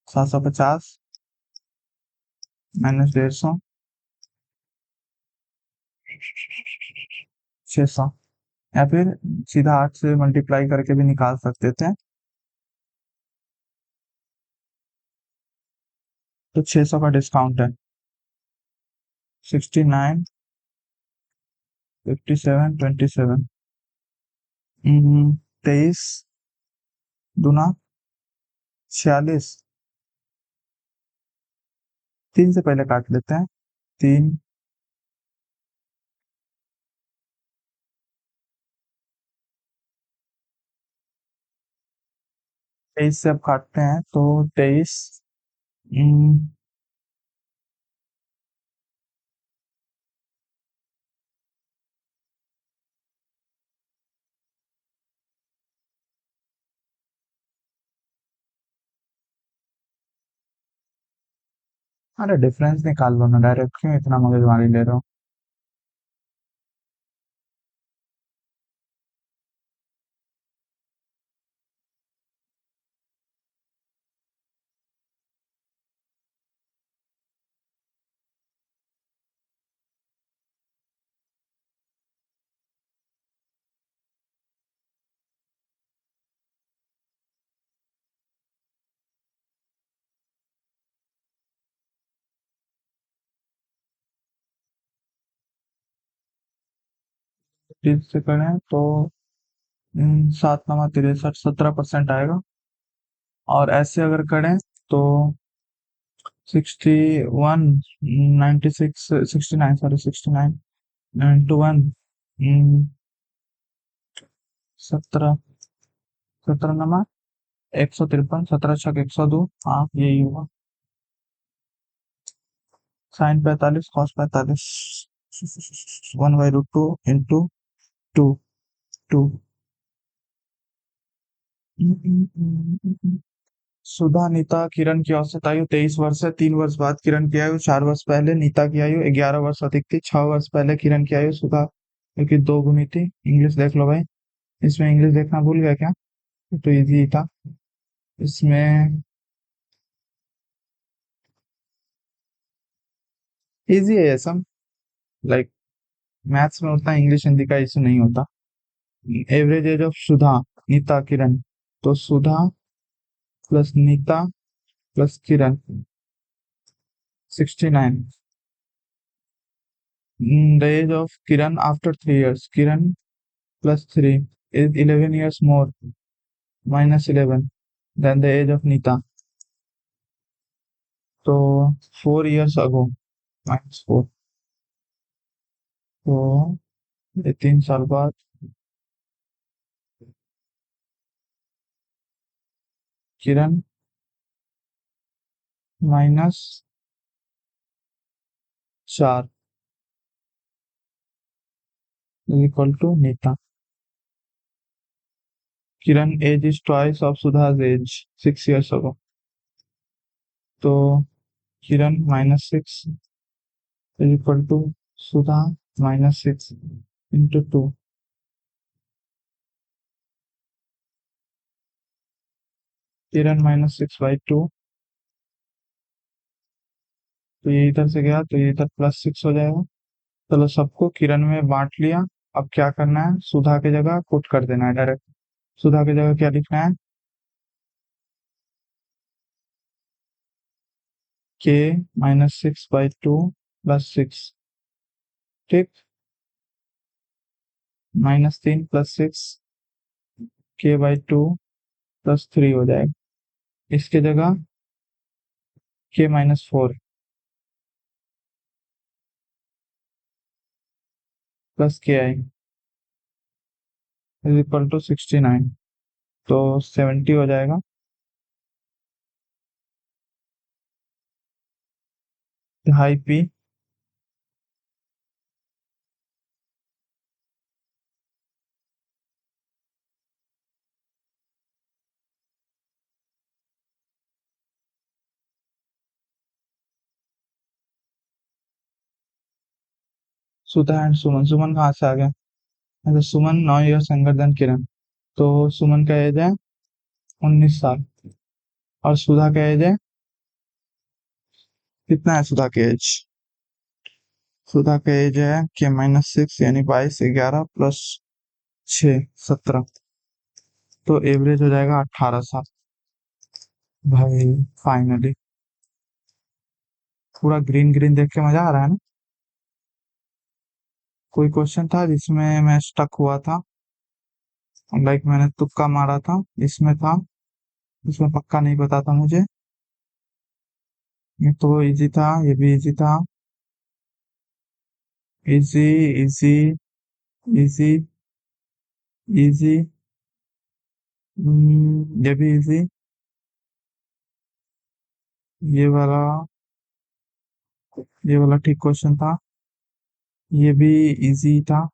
750 माइनस 150, 600, या फिर सीधा 8 से मल्टीप्लाई करके भी निकाल सकते थे। तो 600 का डिस्काउंट है। 69, 57, 27, 23 दूना 46, 3 से पहले काट लेते हैं। 3, 23 से अब काटते हैं तो 23, अरे डिफरेंस निकाल लो ना, डायरेक्ट क्यों इतना मगजमारी ले रहे हो। तीस से करें तो 7×9 = 63, 17% आएगा। और ऐसे अगर करें तो 61, 96, 69, सॉरी 69 × 1, 17, 17×9 153, 17×6 = 102। हाँ यही हुआ। Sine 45, cos 45, 1/√2 into 2, 2। Sudha, Nita, Kiran की औसत आयु 23 वर्ष है। 3 वर्ष बाद किरण की आयु, 4 वर्ष पहले नीता की आयु 11 वर्ष अधिक थी। 6 वर्ष पहले किरण की आयु सुधा क्योंकि 2 गुनी थी। इंग्लिश देख लो भाई, इसमें इंग्लिश देखना भूल गया क्या? ये तो इजी था। इसमें इजी है ये सब, लाइक मैथ्स में उतना इंग्लिश हिंदी का इशू नहीं होता। Average age of Sudha, Nita, Kiran, तो Sudha plus Nita plus Kiran 69। The age of Kiran after 3 years. Kiran plus 3 is 11 years more, minus 11 than the age of Nita. So 4 years ago, minus 4. तो ये 3 साल बाद Kiran minus 4 equal to Nita. Kiran age is twice of सुधा's age 6 years ago. तो किरण -6 is equal to Sudha -6 into 2। किरण -6/2, तो ये इधर से गया तो ये इधर +6 हो जाएगा। चलो सबको किरण में बांट लिया। अब क्या करना है, सुधा की जगह पुट कर देना है डायरेक्ट। सुधा की जगह क्या लिखना है, k -6/2 + 6, ठीक, -3 + 6 k/2 + 3 हो जाएगा। इसकी जगह k-4 + ki = 69, तो 70 हो जाएगा। हाई पी सुधा एंड सुमन, सुमन कहाँ से आ गया? अच्छा, सुमन 9 years यंगर देन किरण। तो सुमन का एज है 19 साल, और सुधा का एज है कितना है? सुधा का एज, सुधा का एज है के -6 यानी 22, 11 प्लस 6, 17। तो एवरेज हो जाएगा 18 साल। भाई फाइनली पूरा ग्रीन ग्रीन देख के मजा आ रहा है ना। कोई क्वेश्चन था जिसमें मैं स्टक हुआ था, लाइक मैंने तुक्का मारा था, इसमें था, इसमें पक्का नहीं पता था मुझे। ये तो इजी था, ये भी इजी था। इजी, इजी, इजी, इजी, ये भी इजी। ये वाला, ये वाला ठीक क्वेश्चन था। ये भी इजी था।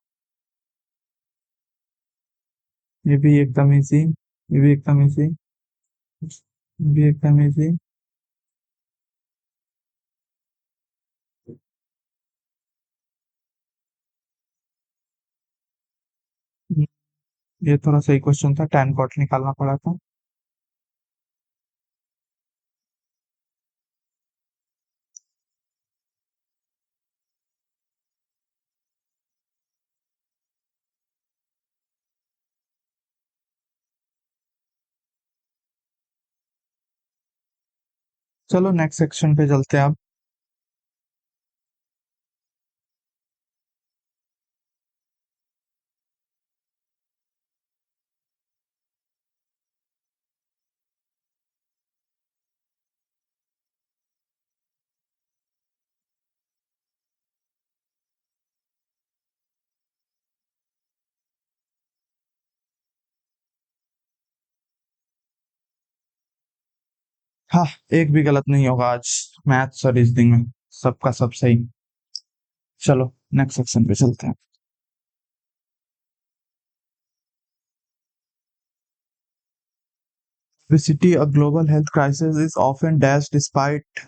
ये भी एकदम इजी, ये भी एकदम इजी, ये भी एकदम इजी। ये थोड़ा सही क्वेश्चन था, टैन कॉट निकालना पड़ा था। चलो नेक्स्ट सेक्शन पे चलते हैं अब। हाँ, एक भी गलत नहीं होगा आज, मैथ्स और रीजनिंग में सबका सब सही। चलो नेक्स्ट सेक्शन पे चलते हैं। Obesity, a global health crisis, is often dashed despite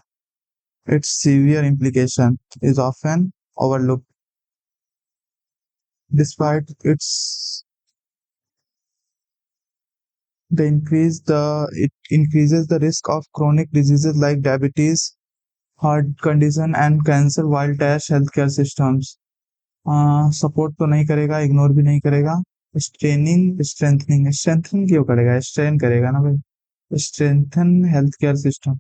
its severe implication, is often overlooked. Despite its it increases the risk of chronic diseases like diabetes, heart condition and cancer while dash healthcare systems. Support तो नहीं करेगा, ignore भी नहीं करेगा। Straining, strengthening, strengthen क्यों करेगा? Strain करेगा ना भाई। Strengthen health care system.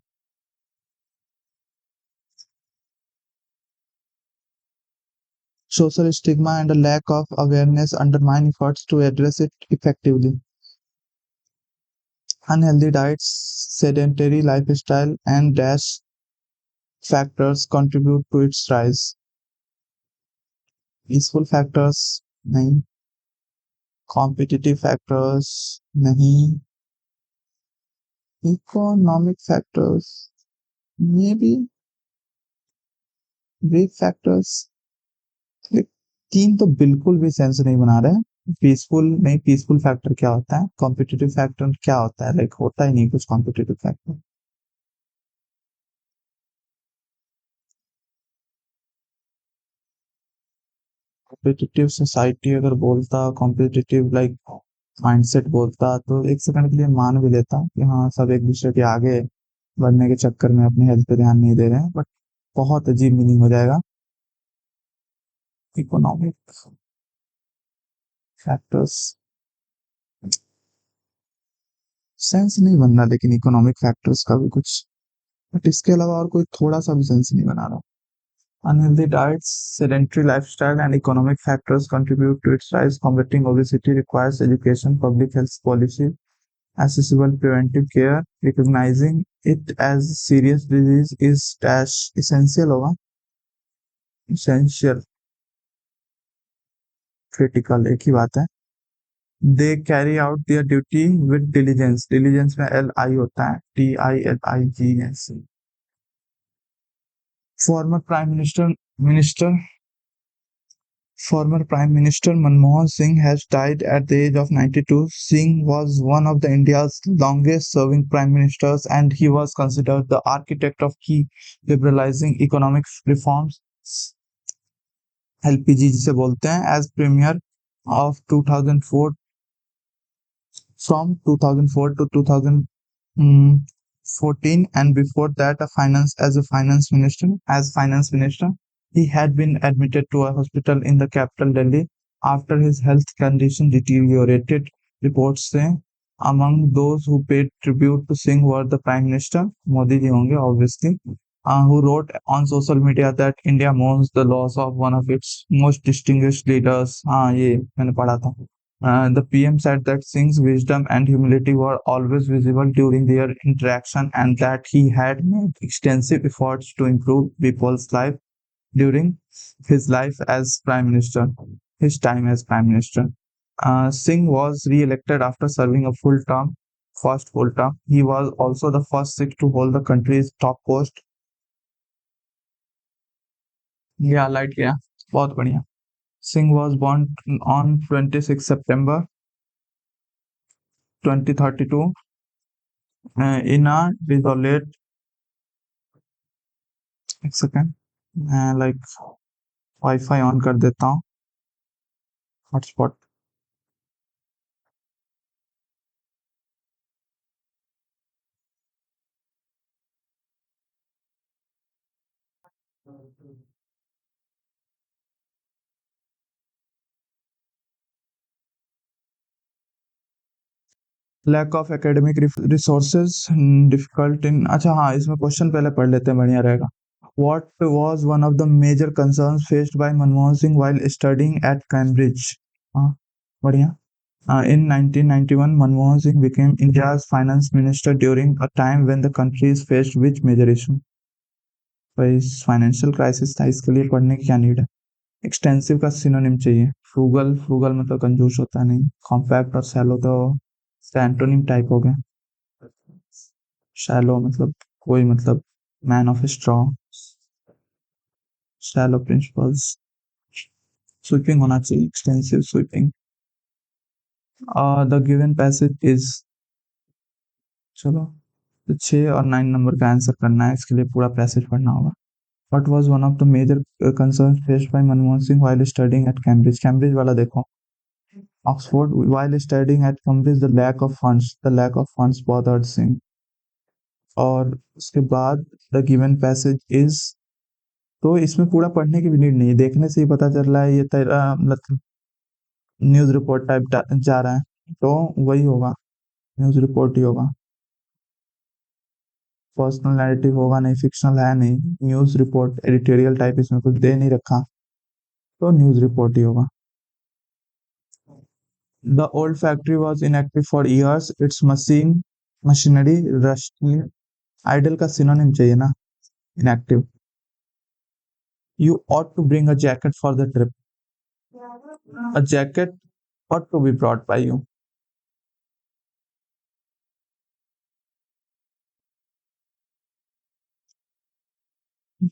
Social stigma and a lack of awareness undermine efforts to address it effectively. Unhealthy diets, sedentary lifestyle, and dash factors contribute to its rise. Peaceful factors नहीं, competitive factors नहीं, economic factors maybe, weak factors। तीन तो बिल्कुल भी sense नहीं बना रहे। Peaceful नहीं, पीसफुल फैक्टर क्या होता है? कॉम्पिटिटिव फैक्टर क्या होता है? लाइक होता ही नहीं कुछ कॉम्पिटिटिव फैक्टर। कॉम्पिटिटिव सोसाइटी अगर बोलता, कॉम्पिटिटिव लाइक माइंडसेट बोलता, तो एक सेकंड के लिए मान भी लेता कि हाँ सब एक दूसरे के आगे बढ़ने के चक्कर में अपनी हेल्थ पे ध्यान नहीं दे रहे हैं, बट बहुत अजीब मीनिंग हो जाएगा। इकोनॉमिक फैक्टर्स सेंस नहीं बन रहा, लेकिन इकोनॉमिक फैक्टर्स का भी कुछ, बट इसके अलावा और कोई थोड़ा सा भी सेंस नहीं बना रहा। Unhealthy diets, sedentary lifestyle, and economic factors contribute to its rise. Combating obesity requires education, public health policy, accessible preventive care. Recognizing it as serious disease is dash essential होगा, essential, critical एक ही बात है। They carry out their duty with diligence. Diligence में L I होता है, DILIGENCE। Former Prime Former Prime Minister Manmohan Singh has died at the age of 92. Singh was one of the India's longest-serving prime ministers, and he was considered the architect of key liberalizing economic reforms LPG जिसे बोलते हैं, as premiere of 2004, from 2004 to 2014, and before that a finance as a finance minister. As finance minister, he had been admitted to a hospital in the capital Delhi after his health condition deteriorated. Reports say among those who paid tribute to Singh were the Prime Minister, Modi ji honge obviously, who wrote on social media that India mourns the loss of one of its most distinguished leaders. हाँ ये मैंने पढ़ा था. The PM said that Singh's wisdom and humility were always visible during their interaction, and that he had made extensive efforts to improve people's life during his life as Prime Minister, his time as Prime Minister. Singh was re-elected after serving a full term, first full term. He was also the first Sikh to hold the country's top post. Yeah, light गया. बहुत बढ़िया. Singh was born on 26 September 2032 in a desolate. एक second, मैं like wifi on कर देता हूँ, hotspot. Lack of academic resources, difficult in. अच्छा हाँ, इसमें क्वेश्चन पहले पढ़ लेते हैं, बढ़िया रहेगा. What was one of the major concerns faced by Manmohan Singh while studying at Cambridge? हाँ, बढ़िया. In 1991, Manmohan Singh became India's finance minister during a time when the country is faced with major issue. भाई financial crisis था, इसके लिए पढ़ने की क्या need है. एक्सटेंसिव का सिनोनिम चाहिए. फ्रूगल, फ्रूगल मतलब कंजूस होता है नहीं. कॉम्पैक्ट और सैलो तो एंटोनिम टाइप हो गया. शैलो मतलब कोई मतलब man of straw. Shallow principles. Sweeping होना चाहिए, extensive sweeping. The given passage is. चलो, तो 6 और 9 नंबर का आंसर करना है, इसके लिए पूरा पैसेज पढ़ना होगा. What was one of the major concerns faced by Manmohan Singh while studying at Cambridge? Cambridge वाला देखो. Oxford, while studying at Cambridge, the lack of funds. The lack of funds bothered Singh. और उसके बाद the given passage is. तो इसमें पूरा पढ़ने की भी नीड नहीं है, देखने से ही पता चल रहा है ये तेरा मतलब न्यूज रिपोर्ट टाइप जा रहा है, तो वही होगा, न्यूज रिपोर्ट ही होगा. पर्सनल नैरेटिव होगा नहीं, फिक्शनल है नहीं. न्यूज रिपोर्ट एडिटोरियल टाइप इसमें कुछ दे नहीं रखा, तो न्यूज रिपोर्ट ही होगा. The old factory was inactive for years. Its machinery rusty. Idle का synonym चाहिए ना, inactive. You ought to bring a jacket for the trip. A jacket ought to be brought by you.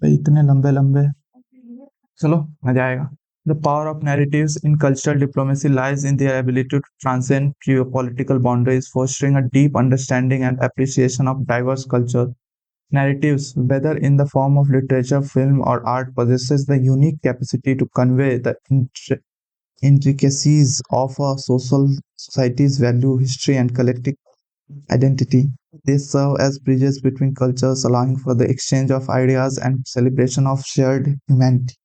भाई इतने लंबे लंबे. चलो, मजा आएगा. The power of narratives in cultural diplomacy lies in their ability to transcend geopolitical boundaries, fostering a deep understanding and appreciation of diverse cultures. Narratives, whether in the form of literature, film, or art, possesses the unique capacity to convey the intricacies of a social society's value, history, and collective identity. They serve as bridges between cultures, allowing for the exchange of ideas and celebration of shared humanity.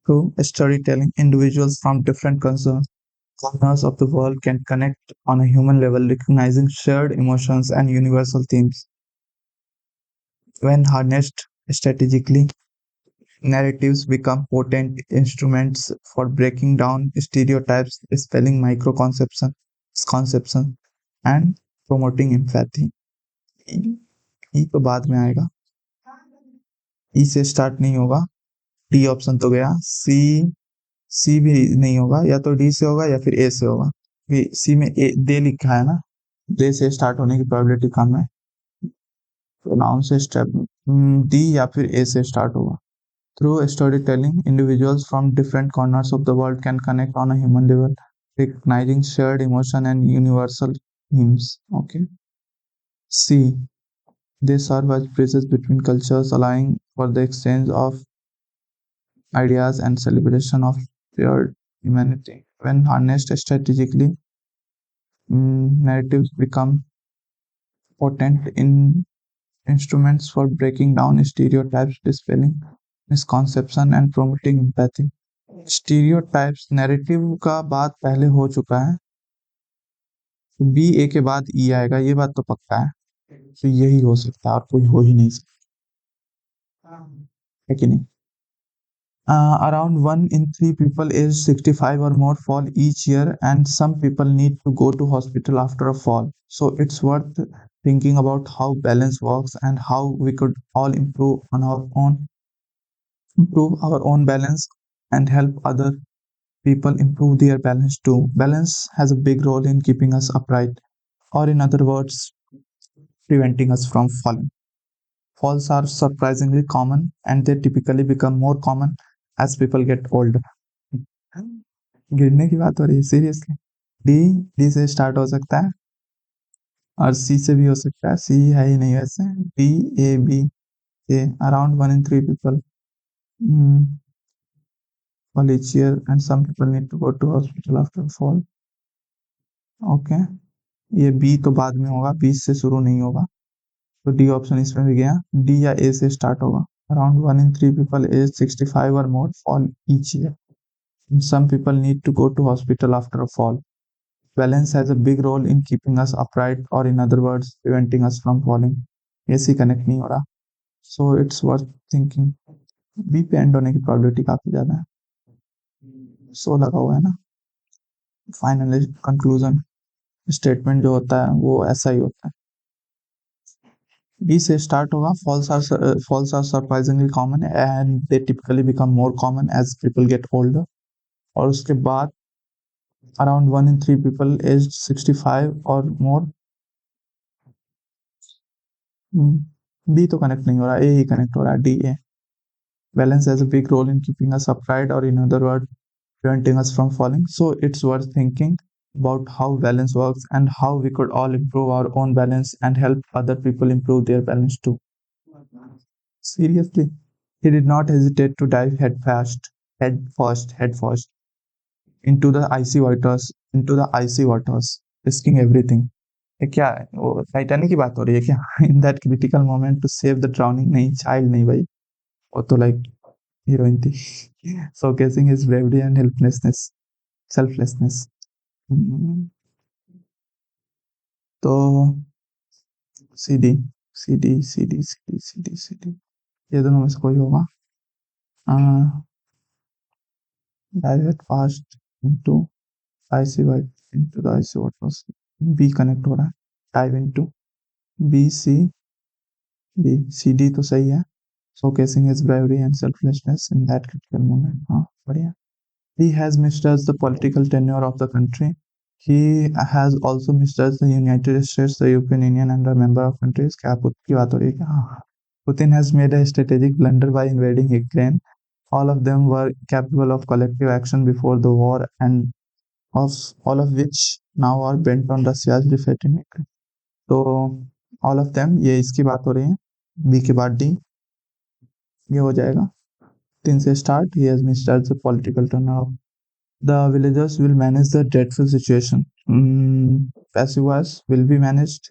Through storytelling, individuals from different corners of the world can connect on a human level, recognizing shared emotions and universal themes. When harnessed strategically, narratives become potent instruments for breaking down stereotypes, spelling conception, and promoting empathy. ई तो बाद में आएगा. ई से start नहीं होगा. D option तो गया. सी. सी भी नहीं होगा, या तो डी से होगा या फिर ए से होगा. सी में ए दे लिखा है ना, दे से स्टार्ट होने की प्रोबेबिलिटी कम है. तो नाउन से स्टेप डी या फिर ए से स्टार्ट होगा. Through storytelling, individuals from different corners of the world can connect on a human level, recognizing shared emotion and universal themes. Okay. C. They serve as bridges between cultures, allowing for the exchange of ideas, and celebration of shared humanity. When harnessed strategically, narratives become potent instruments for breaking down stereotypes, dispelling misconception, and promoting empathy. Stereotypes narrative का बात पहले हो चुका है। B ए के बाद ई आएगा, ये बात तो पक्का है। तो यही हो सकता है और कोई हो ही नहीं सकता, है कि नहीं? Around 1 in 3 people aged 65 or more fall each year, and some people need to go to hospital after a fall. So it's worth thinking about how balance works and how we could all improve our own balance and help other people improve their balance too. Balance has a big role in keeping us upright, or in other words, preventing us from falling. Falls are surprisingly common, and they typically become more common as people get older. गिरने की बात हो रही है seriously. D D से start हो सकता है और सी से भी हो सकता है, सी है ही नहीं वैसे। D A B A around 1 in 3 people fall each year and some people need to go to hospital after fall. Okay, ये बी तो बाद में होगा, 20 से शुरू नहीं होगा, तो डी ऑप्शन इसमें भी गया। डी या ए से स्टार्ट होगा। Around 1 in 3 people age 65 or more fall each year. Some people need to go to hospital after a fall. Balance has a big role in keeping us upright, or in other words, preventing us from falling. AC connect नहीं हो रहा, so it's worth thinking. B पे end होने की probability काफी ज्यादा है, सो लगा हुआ है ना। फाइनली कंक्लूजन स्टेटमेंट जो होता है वो ऐसा ही होता है। बी से स्टार्ट होगा। Falls are surprisingly common and they typically become more common as people get older. और उसके बाद अराउंड 1 in 3 people aged 65 और मोर। बी तो कनेक्ट नहीं हो रहा, ए ही कनेक्ट हो रहा है, D A. Balance has a big role in keeping us upright, or in other words, preventing us from falling. So it's worth thinking about how balance works and how we could all improve our own balance and help other people improve their balance too. Seriously, he did not hesitate to dive head first into the icy waters, risking everything. ये क्या है, वो Titanic की बात हो रही है क्या? In that critical moment to save the drowning, नहीं चाइल्ड नहीं भाई, वो तो लाइक हीरोइन थी। showcasing his bravery and selflessness. तो C D C D C D C D C D C D, ये दोनों में से कोई होगा। dive it fast into icy white into the icy waters, B connect हो रहा है, dive into B C D, C D तो सही है। showcasing his bravery and selflessness in that critical moment, हाँ बढ़िया। He has misjudged the political tenure of the country. He has also misjudged the United States, the European Union, and a member of countries. क्या Putin की बात हो रही है क्या? हाँ। Putin has made a strategic blunder by invading Ukraine. All of them were capable of collective action before the war, and all of which now are bent on Russia's defeat in Ukraine. तो all of them, ये इसकी बात हो रही है। B के बाद D, ये हो जाएगा। 3 से start. He has misjudged the political tenure. The villagers will manage the dreadful situation. Passive voice will be managed.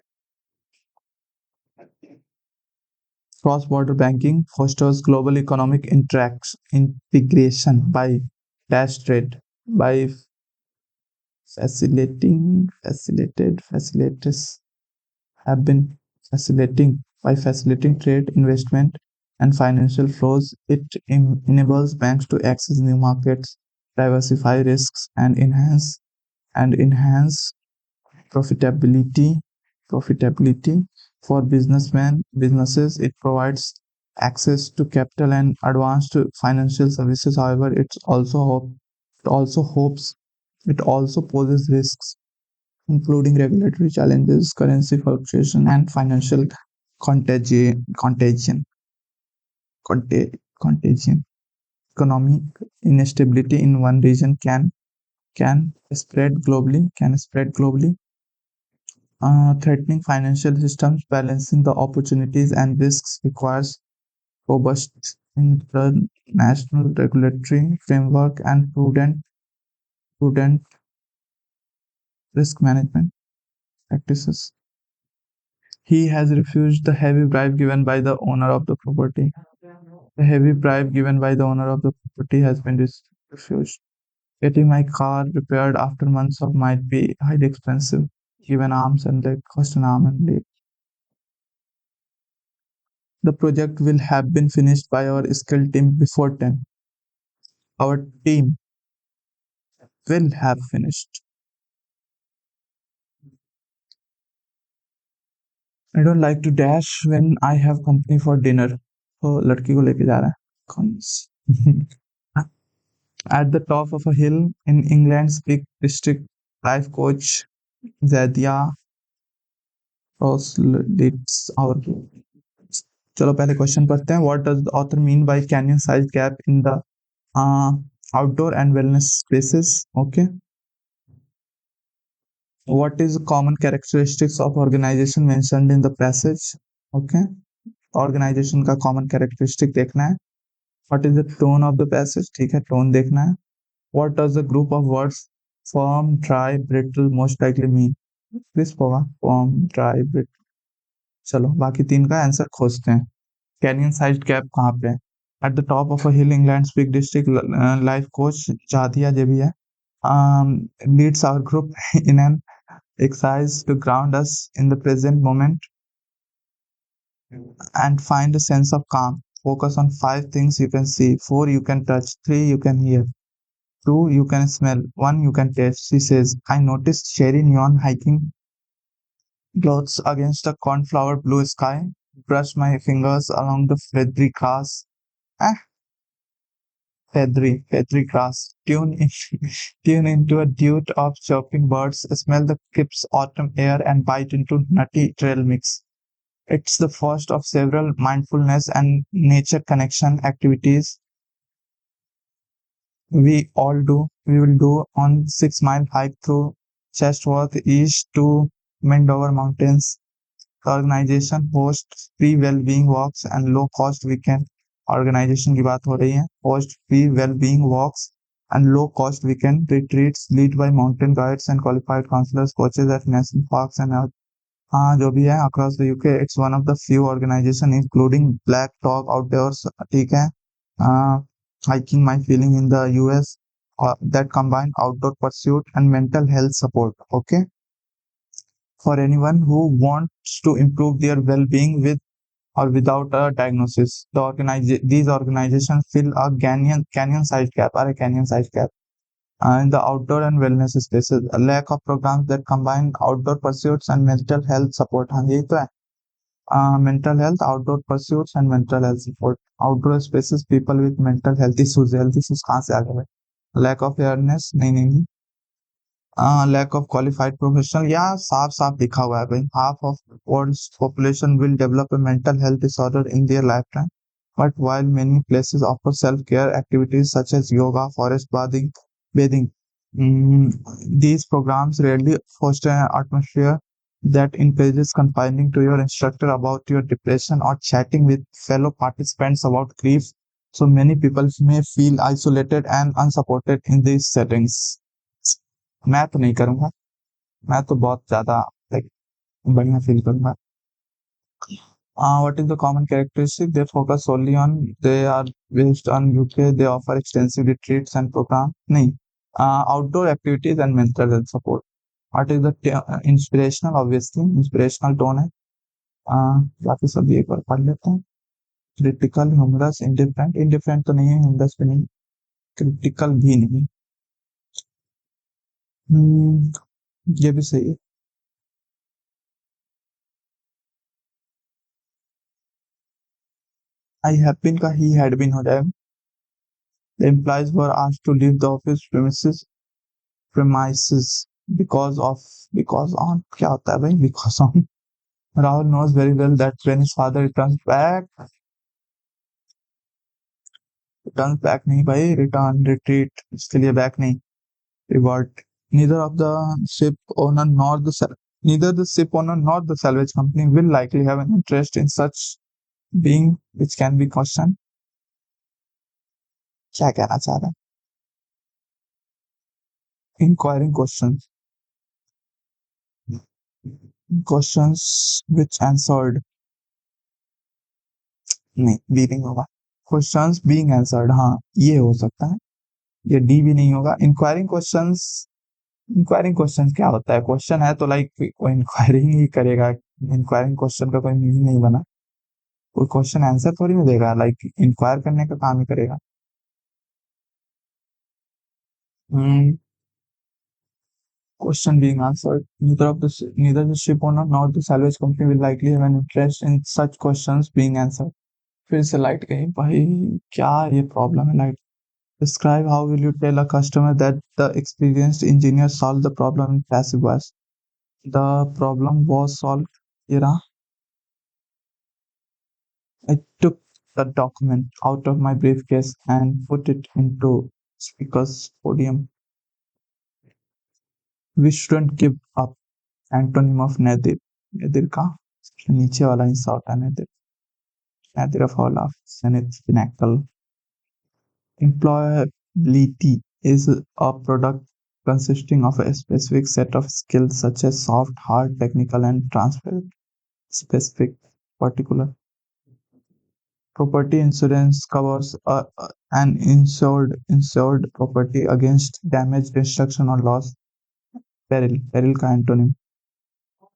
Cross-border banking fosters global economic integration by dash trade, by facilitating trade, investment, and financial flows. It enables banks to access new markets, diversify risks, and enhance profitability for businesses. It provides access to capital and advanced financial services. However, it also poses risks, including regulatory challenges, currency fluctuation, and financial contagion. Economic instability in one region can spread globally, threatening financial systems. Balancing the opportunities and risks requires robust national regulatory framework, and prudent risk management practices. He has refused the heavy bribe given by the owner of the property. The heavy bribe given by the owner of the property has been refused. Getting my car repaired after months of might be highly expensive, given arms and leg cost an arm and leg. The project will have been finished by our skilled team before 10. Our team will have finished. I don't like to dash when I have company for dinner. तो लड़की को लेके जा रहा है. Cons. At the top of a hill in England's big district, life coach Zadia Roslitz our. चलो पहले question पढ़ते हैं. What does the author mean by canyon sized gap in the uh, outdoor and wellness spaces? Okay. What is the common characteristics of organization mentioned in the passage? Okay. Organization का common characteristic देखना है. What is the tone of the passage? ठीक है, tone देखना है. What does the group of words firm, dry, brittle most likely mean? Crisp होगा. Firm, dry, brittle. चलो बाकी तीन का आंसर खोजते हैं. कैनियन साइज्ड गैप कहाँ पे है? At the top of a hill, England's Peak District life coach जादिया जो भी है leads our group in an exercise to ground us in the present moment and find a sense of calm. Focus on 5 things you can see, 4 you can touch, 3 you can hear, 2 you can smell, 1 you can taste. She says, I noticed cherry neon hiking clothes against a cornflower blue sky, brushed my fingers along the feathery grass. Ah, feathery grass. Tune into a duet of chirping birds, smell the crisp autumn air, and bite into nutty trail mix. It's the first of several mindfulness and nature connection activities we will do on 6 mile hike through Chatsworth East to Mendover Mountains. The organization hosts free well-being walks and low-cost weekend. Organization की बात हो रही है. Host free well-being walks and low-cost weekend retreats lead by mountain guides and qualified counselors, coaches at national parks and हाँ जो भी है across the UK. It's one of the few organization including Black Dog Outdoors. ठीक है. Hiking My Feeling in the US that combine outdoor pursuit and mental health support. Okay, for anyone who wants to improve their well-being with or without a diagnosis. These organizations fill a canyon-sized gap, or a canyon-sized gap in the outdoor and wellness spaces. A lack of programs that combine outdoor pursuits and mental health support. हाँ यही तो है. Mental health, outdoor pursuits and mental health support. Outdoor spaces, people with mental health issues. Health issues कहाँ से आ गए भाई? Lack of awareness, नहीं. Lack of qualified professional, या साफ साफ लिखा हुआ है भाई. Half of world's population will develop a mental health disorder in their lifetime. But while many places offer self-care activities such as yoga, forest bathing, mm, these programs rarely foster an atmosphere that encourages confiding to your instructor about your depression or chatting with fellow participants about grief. So many people may feel isolated and unsupported in these settings. मैं तो नहीं करूंगा. मैं तो बहुत ज्यादा like बढ़िया feel करूंगा. What is the common characteristic? They focus solely on. They are based on UK. They offer extensive retreats and program. नहीं. Outdoor activities and mental health support. What is the inspirational? Obviously, inspirational tone है. बाकी सब एक बार पढ़ लेते हैं. Critical, humerus, indifferent तो नहीं है, ह्यूमरस भी नहीं, क्रिटिकल भी नहीं. ये भी सही है. आई हैव बीन का ही हैड बीन हो जाएगा. The employees were asked to leave the office premises because on क्या होता है भाई? Because on. Rahul knows very well that when his father returns back नहीं भाई, retreat, इसके लिए back नहीं, reward. Neither of the ship owner nor neither the ship owner nor the salvage company will likely have an interest in such being which can be questioned. क्या कहना चाह रहा है? Enquiring question, questions which answered, नहीं B नहीं होगा, questions being answered, हाँ ये हो सकता है, ये डी भी नहीं होगा। इंक्वायरिंग क्वेश्चंस, इंक्वायरिंग क्वेश्चन क्या होता है? क्वेश्चन है तो लाइक वो इंक्वायरिंग ही करेगा। इंक्वायरिंग क्वेश्चन का कोई मीनिंग नहीं बना, कोई क्वेश्चन आंसर थोड़ी ना देगा, लाइक इंक्वायर करने का काम ही करेगा। Question being answered. Neither the ship owner nor the salvage company will likely have an interest in such questions being answered. फिर से लाइट गई भाई, क्या ये प्रॉब्लम है light? Describe how will you tell a customer that the experienced engineer solved the problem in passive voice. The problem was solved. ये रहा, I took the document out of my briefcase and put it into speaker's podium. We shouldn't give up. Antonym of nadir. Nadir का नीचे वाला हिस्सा होता है nadir. Nadir of all of zenith pinnacle. Employability is a product consisting of a specific set of skills such as soft, hard, technical, and transfer specific, particular. Property insurance covers an insured property against damage, destruction, or loss. Peril, peril का antonym.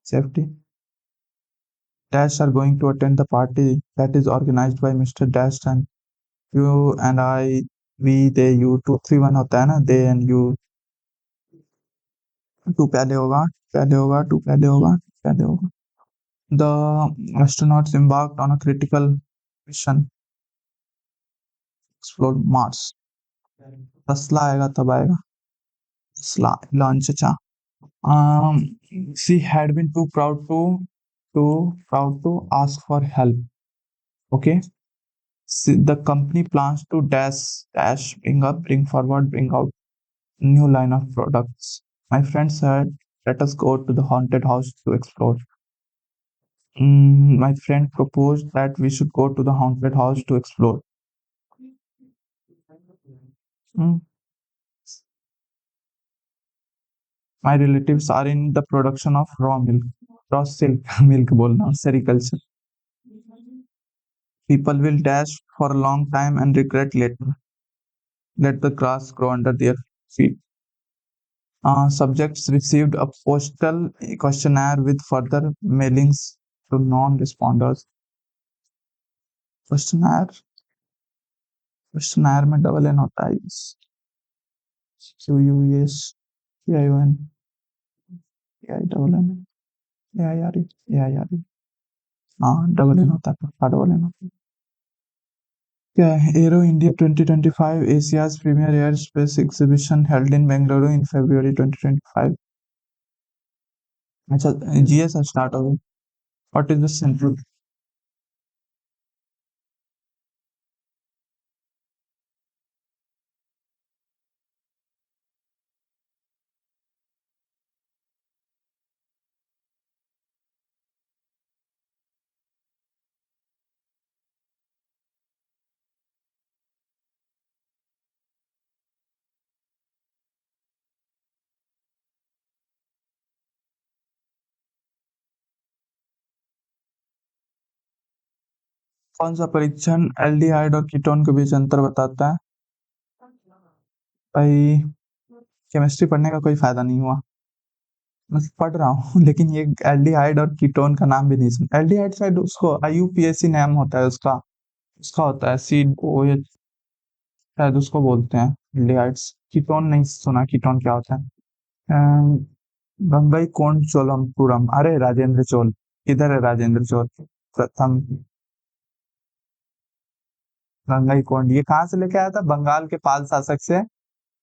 Safety. Dash are going to attend the party that is organized by Mr. Dash and you and I, we, they, you, 2 3 1 होता है ना, they and you, to पहले होगा, पहले होगा, to पहले होगा, पहले होगा. The astronauts embarked on a critical mission, explore Mars. तस्ला आएगा तब आएगा, तस्ला लॉन्च अच्छा. She had been too proud to ask for help. Okay. The company plans to dash, bring up, bring forward, bring out new line of products. My friend said, let us go to the haunted house to explore. My friend proposed that we should go to the haunted house to explore. Mm, My relatives are in the production of raw silk, milk bolna, sericulture. People will dash for a long time and regret later. Let the grass grow under their feet. Subjects received a postal questionnaire with further mailings to non-responders. Questionnaire, questionnaire में double N होता है, Q U S A I O N, A I double N, A I R E, A I R E, हाँ double N होता है, पक्का double N होता है. क्या है? Aero India 2025 Asia's premier aerospace exhibition held in Bengaluru in February 2025. अच्छा GS start हो गया. व्हाट इज द सेंट्रल, कौन सा परीक्षण एल्डिहाइड और कीटोन के बीच अंतर बताता है? भाई केमिस्ट्री पढ़ने का कोई फायदा नहीं हुआ, मैं पढ़ रहा हूँ लेकिन ये एल्डिहाइड और कीटोन का नाम भी नहीं सुना. एल्डिहाइड शायद उसको आईयूपीएसी नाम होता है उसका, उसका होता है सी ओ एच, शायद उसको बोलते हैं एल्डिहाइड्स. कीटोन नहीं सुना, कीटोन क्या होता है? अम, गंगई कोंड चोलमपुरम, अरे राजेंद्र चोल, किधर है राजेंद्र चोल? प्रथम गंगई कोंड ये कहाँ से लेके आया था? बंगाल के पाल शासक से.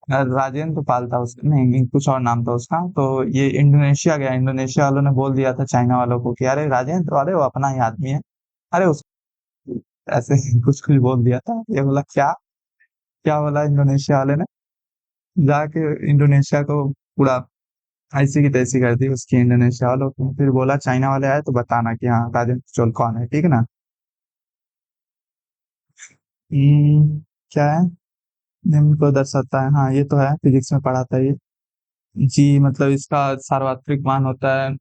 राजेंद्र पाल था उसका, नहीं नहीं कुछ और नाम था उसका. तो ये इंडोनेशिया गया, इंडोनेशिया वालों ने बोल दिया था चाइना वालों को कि अरे राजेंद्र, अरे वो अपना ही आदमी है, अरे उस ऐसे ही कुछ कुछ बोल दिया था. ये बोला क्या, क्या बोला इंडोनेशिया वाले ने? जाके इंडोनेशिया को पूरा ऐसी की तैसी कर दी उसकी इंडोनेशिया वालों को. फिर बोला चाइना वाले आए तो बताना कि हाँ राजेंद्र चोल कौन है, ठीक है ना? क्या है? निम्न को दर्शाता है, हाँ ये तो है, फिजिक्स में पढ़ा था ये। जी मतलब इसका सार्वत्रिक मान होता है,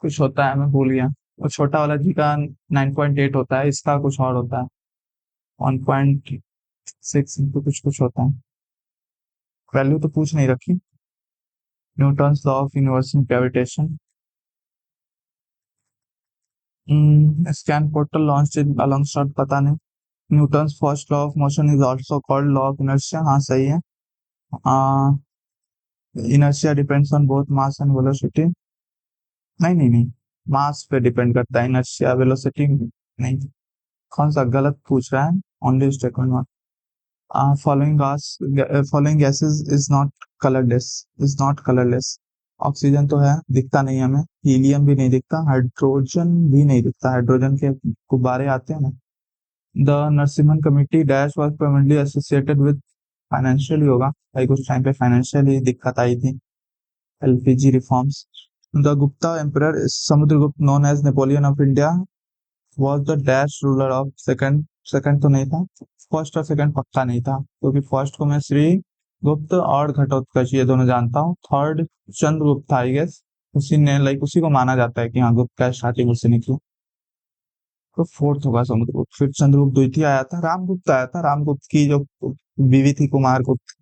कुछ होता है, मैं भूल गया। और छोटा वाला जी का 9.8 होता है, इसका कुछ और होता है, 1.6 इंटू कुछ कुछ होता है। वैल्यू तो पूछ नहीं रखी। Newton's law of universal gravitation. Scan portal launch in अलोंगस्टार, पता नहीं। Newton's first law of motion is also called law of inertia, हाँ सही है। Inertia depends on both mass and velocity. नहीं नहीं नहीं, मास पे डिपेंड करता है, इनर्शिया वेलोसिटी नहीं। कौन सा गलत पूछ रहा है। Only statement one. Following gases is not colourless, is not colourless. Oxygen तो है, दिखता नहीं हमें। हीलियम भी नहीं दिखता, हाइड्रोजन भी नहीं दिखता, हाइड्रोजन के गुब्बारे आते हैं ना। The Narasimham committee dash was permanently associated with, financial होगा भाई, कुछ टाइम पे फाइनेंशियली दिक्कत आई थी। LPG reforms. The Gupta emperor Samudragupta known as Napoleon of India was the dash ruler of second. Second तो नहीं था, फर्स्ट और सेकंड पक्का नहीं था, क्योंकि फर्स्ट को मैं श्री गुप्त और घटोत्कच ये दोनों जानता हूँ। थर्ड चंद्रगुप्त था आई गेस, उसी ने लाइक उसी को माना जाता है कि हाँ गुप्त का स्टार्टिंग उससे निकली। तो फोर्थ होगा समुद्रगुप्त। फिर चंद्रगुप्त द्वितीय आया था, रामगुप्त आया था, रामगुप्त की जो बीवी थी कुमार गुप्त।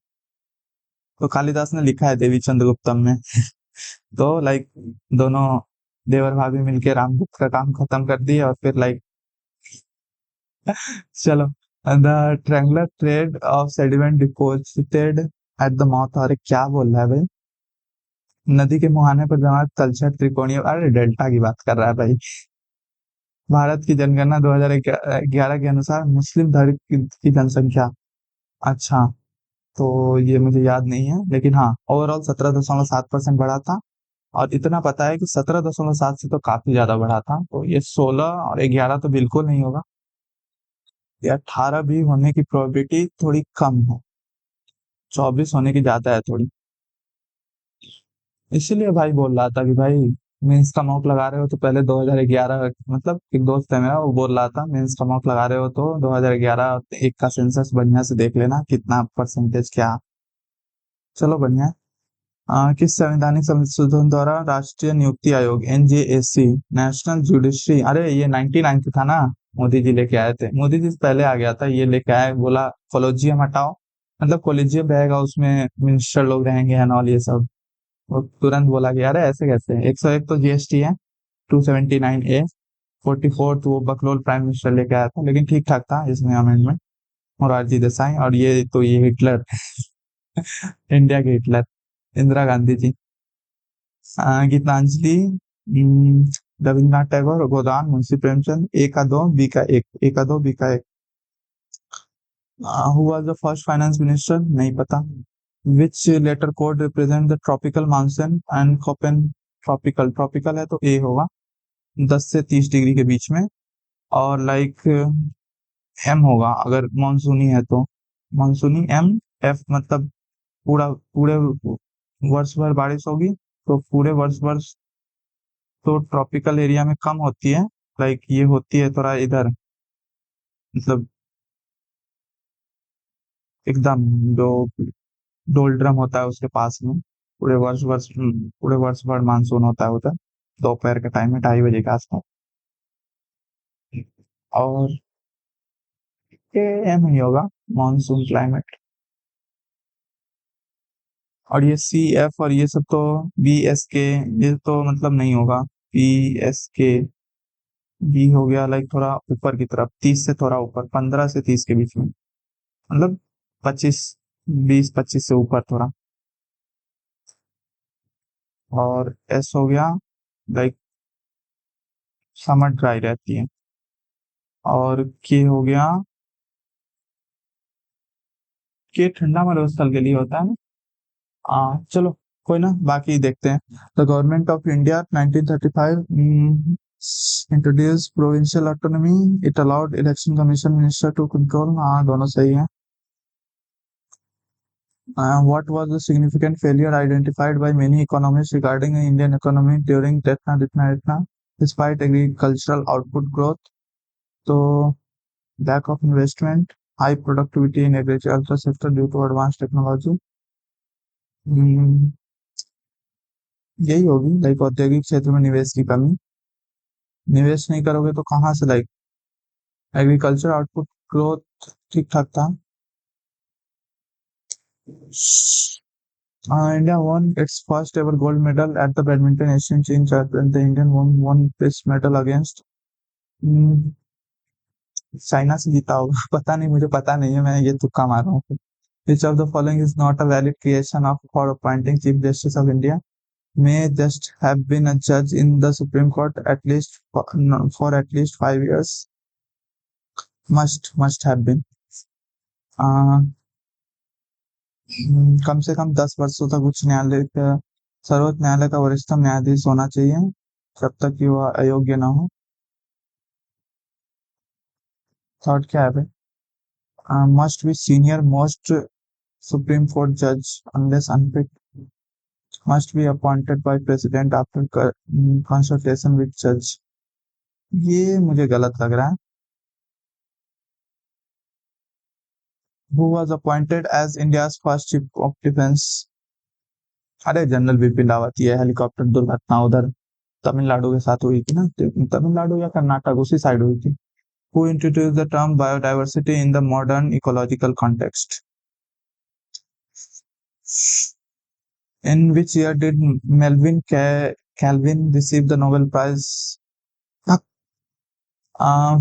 तो कालिदास ने लिखा है देवी चंद्रगुप्तम में। तो लाइक दोनों देवर भाभी मिलके रामगुप्त का काम खत्म कर दिए, और फिर लाइक चलो। The triangular thread of sediment deposited at the mouth, अरे क्या बोल रहा है भाई। नदी के मुहाने पर जमा तलछट त्रिकोणीय, अरे डेल्टा की बात कर रहा है भाई। भारत की जनगणना 2011 के अनुसार मुस्लिम धर्म की जनसंख्या। अच्छा, तो ये मुझे याद नहीं है, लेकिन हाँ ओवरऑल 17.7% बढ़ा था। और इतना पता है कि 17.7 से तो काफी ज्यादा बढ़ा था, तो ये 16 और 11 तो बिल्कुल नहीं होगा। ये 18 भी होने की प्रोबेबिलिटी थोड़ी कम है, 24 होने की ज्यादा है थोड़ी। इसीलिए भाई बोल रहा था कि भाई मेंस का मौक लगा रहे हो तो पहले 2011, मतलब एक दोस्त है मेरा वो बोल रहा था मेंस का मौक लगा रहे हो तो 2011 एक का सेंसस बढ़िया से देख लेना कितना परसेंटेज क्या। चलो बढ़िया है। किस संवैधानिक संशोधन द्वारा राष्ट्रीय नियुक्ति आयोग एनजेएसी, नेशनल जुडिशरी, अरे ये 99 था ना, मोदी जी लेके आए थे, मोदी जी से पहले आ गया था, ये लेके आए, बोला कॉलेजियम हटाओ, मतलब कॉलेजियम रहेगा उसमें मिनिस्टर लोग रहेंगे एंड ऑल ये सब। वो तुरंत बोला कि अरे ऐसे कैसे, 101 तो जीएसटी है, 279 ए, 44 वो बकलोल प्राइम मिनिस्टर लेके आया था, लेकिन ठीक ठाक था इसमें अमेंडमेंट। मोरारजी देसाई, और ये तो ये हिटलर, इंडिया के हिटलर, इंदिरा गांधी जी। गीतांजलि, रविन्द्रनाथ टैगोर, गोदान, मुंशी प्रेमचंद, ए का दो बी का एक, ए का दो बी का एक। Who was the first finance minister, नहीं पता। Which letter code represent the tropical monsoon and Koppen, tropical, tropical है तो ए होगा, 10 से 30 डिग्री के बीच में। और लाइक एम होगा अगर मानसूनी है तो, मानसूनी एम। एफ मतलब पूरा पूरे वर्ष भर बारिश होगी, तो पूरे वर्ष भर तो ट्रॉपिकल एरिया में कम होती है, लाइक ये होती है थोड़ा इधर, मतलब एकदम जो डोल्ड्रम होता है उसके पास में। पूरे वर्ष भर मानसून होता है उधर, दोपहर के टाइम में 2:30 बजे के आसपास। और ये एम ही होगा, मानसून क्लाइमेट। और ये सी एफ और ये सब तो बी एस के, ये तो मतलब नहीं होगा। बी एस के, बी हो गया लाइक थोड़ा ऊपर की तरफ, 30 से थोड़ा ऊपर, 15 से 30 के बीच में, मतलब 25, 20-25 से ऊपर थोड़ा। और एस हो गया लाइक समर ड्राई रहती है। और के हो गया, के ठंडा मरुस्थल के लिए होता है ना। चलो कोई ना, बाकी देखते हैं। The government of India 1935 introduce provincial autonomy, it allowed election commission minister to control, हाँ दोनों सही है। What was the significant failure identified by many economists regarding the Indian economy during Ratna, despite agricultural output growth? तो lack of investment, high productivity in agriculture sector due to advance technology. Hmm, यही होगी like औद्योगिक क्षेत्र में निवेश की कमी। निवेश नहीं करोगे तो कहाँ से लाइक एग्रीकल्चर आउटपुट ग्रोथ ठीक ठाक था। India won its first ever gold medal at the Badminton Asian Championships and the Indian won this medal against Hmm, China से जीता होगा पता नहीं मुझे पता नहीं है मैं ये तुक्का मार रहा हूँ। Which of the following is not a valid creation of for appointing Chief Justice of India? May just have been a judge in the Supreme Court at least for, no, for at least 5 years. Must have been. Uh, कम से कम 10 वर्षों तक उच्च न्यायालय का सर्वोच्च न्यायालय का वरिष्ठतम न्यायाधीश होना चाहिए जब तक कि वह अयोग्य ना हो। थर्ड क्या है भाई? Must be senior most supreme court जज unless unfit. Must be appointed by president after consultation with जज। ये मुझे गलत लग रहा है। Who was appointed as India's first chief of defence? अरे जनरल बिपिन रावत। ये हेलीकॉप्टर दुर्घटना उधर तमिलनाडु के साथ हुई थी ना, तमिलनाडु या कर्नाटक उसी साइड हुई थी। Who introduced the term biodiversity in the modern ecological context? In which year did Melvin Calvin receive the Nobel Prize? Uh,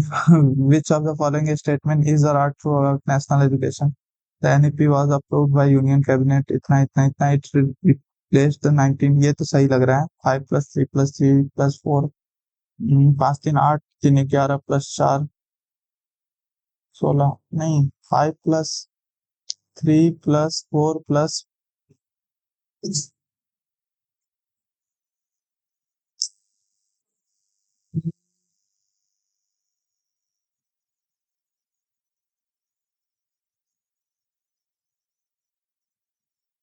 which of the following statement is the right to national education? The NEP was approved by Union Cabinet. इतना इतना इतना it replaced the 19। ये तो सही लग रहा है। 5+3+3+4 5 3 8 3 11 +4 16 नहीं 5+3+4+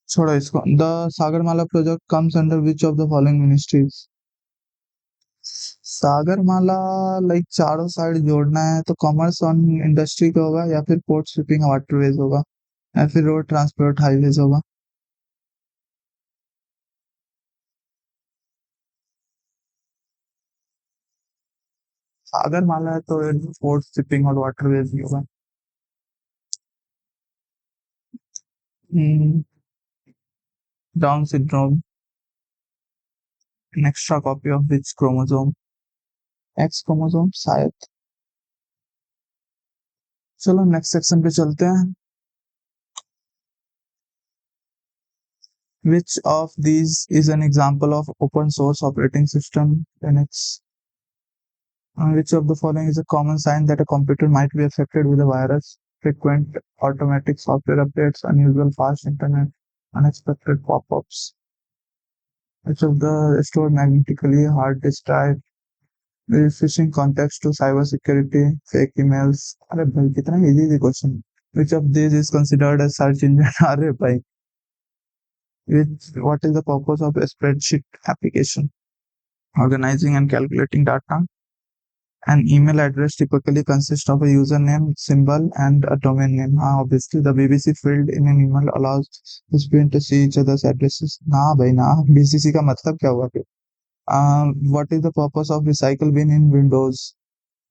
छोड़ो इसको। The Sagarmala project comes under which of the following ministries? Sagarmala like चारों साइड जोड़ना है तो कॉमर्स ऑन इंडस्ट्री का होगा या फिर पोर्ट शिपिंग वाटरवेज होगा या फिर रोड ट्रांसपोर्ट हाईवेज होगा। सागरमाला है तो पोर्ट शिपिंग और वाटरवेज भी होगा। Down syndrome an extra copy of which chromosome? X chromosome शायद। चलो नेक्स्ट सेक्शन पे चलते हैं। Which of these is an example of open source operating system? Linux. Which of the following is a common sign that a computer might be affected with a virus? Frequent automatic software updates, unusual fast internet, unexpected pop-ups. Which of the stored magnetically hard disk drive? Phishing contacts to cyber security, fake emails. अरे भाई कितना easy question. Which of these is considered a search engine? अरे भाई what is the purpose of a spreadsheet application? Organizing and calculating data. An email address typically consists of a username, symbol, and a domain name. Obviously, the BBC field in an email allows recipients to see each other's addresses. ना भाई ना, BCC का मतलब क्या हुआ फिर? What is the purpose of recycle bin in Windows?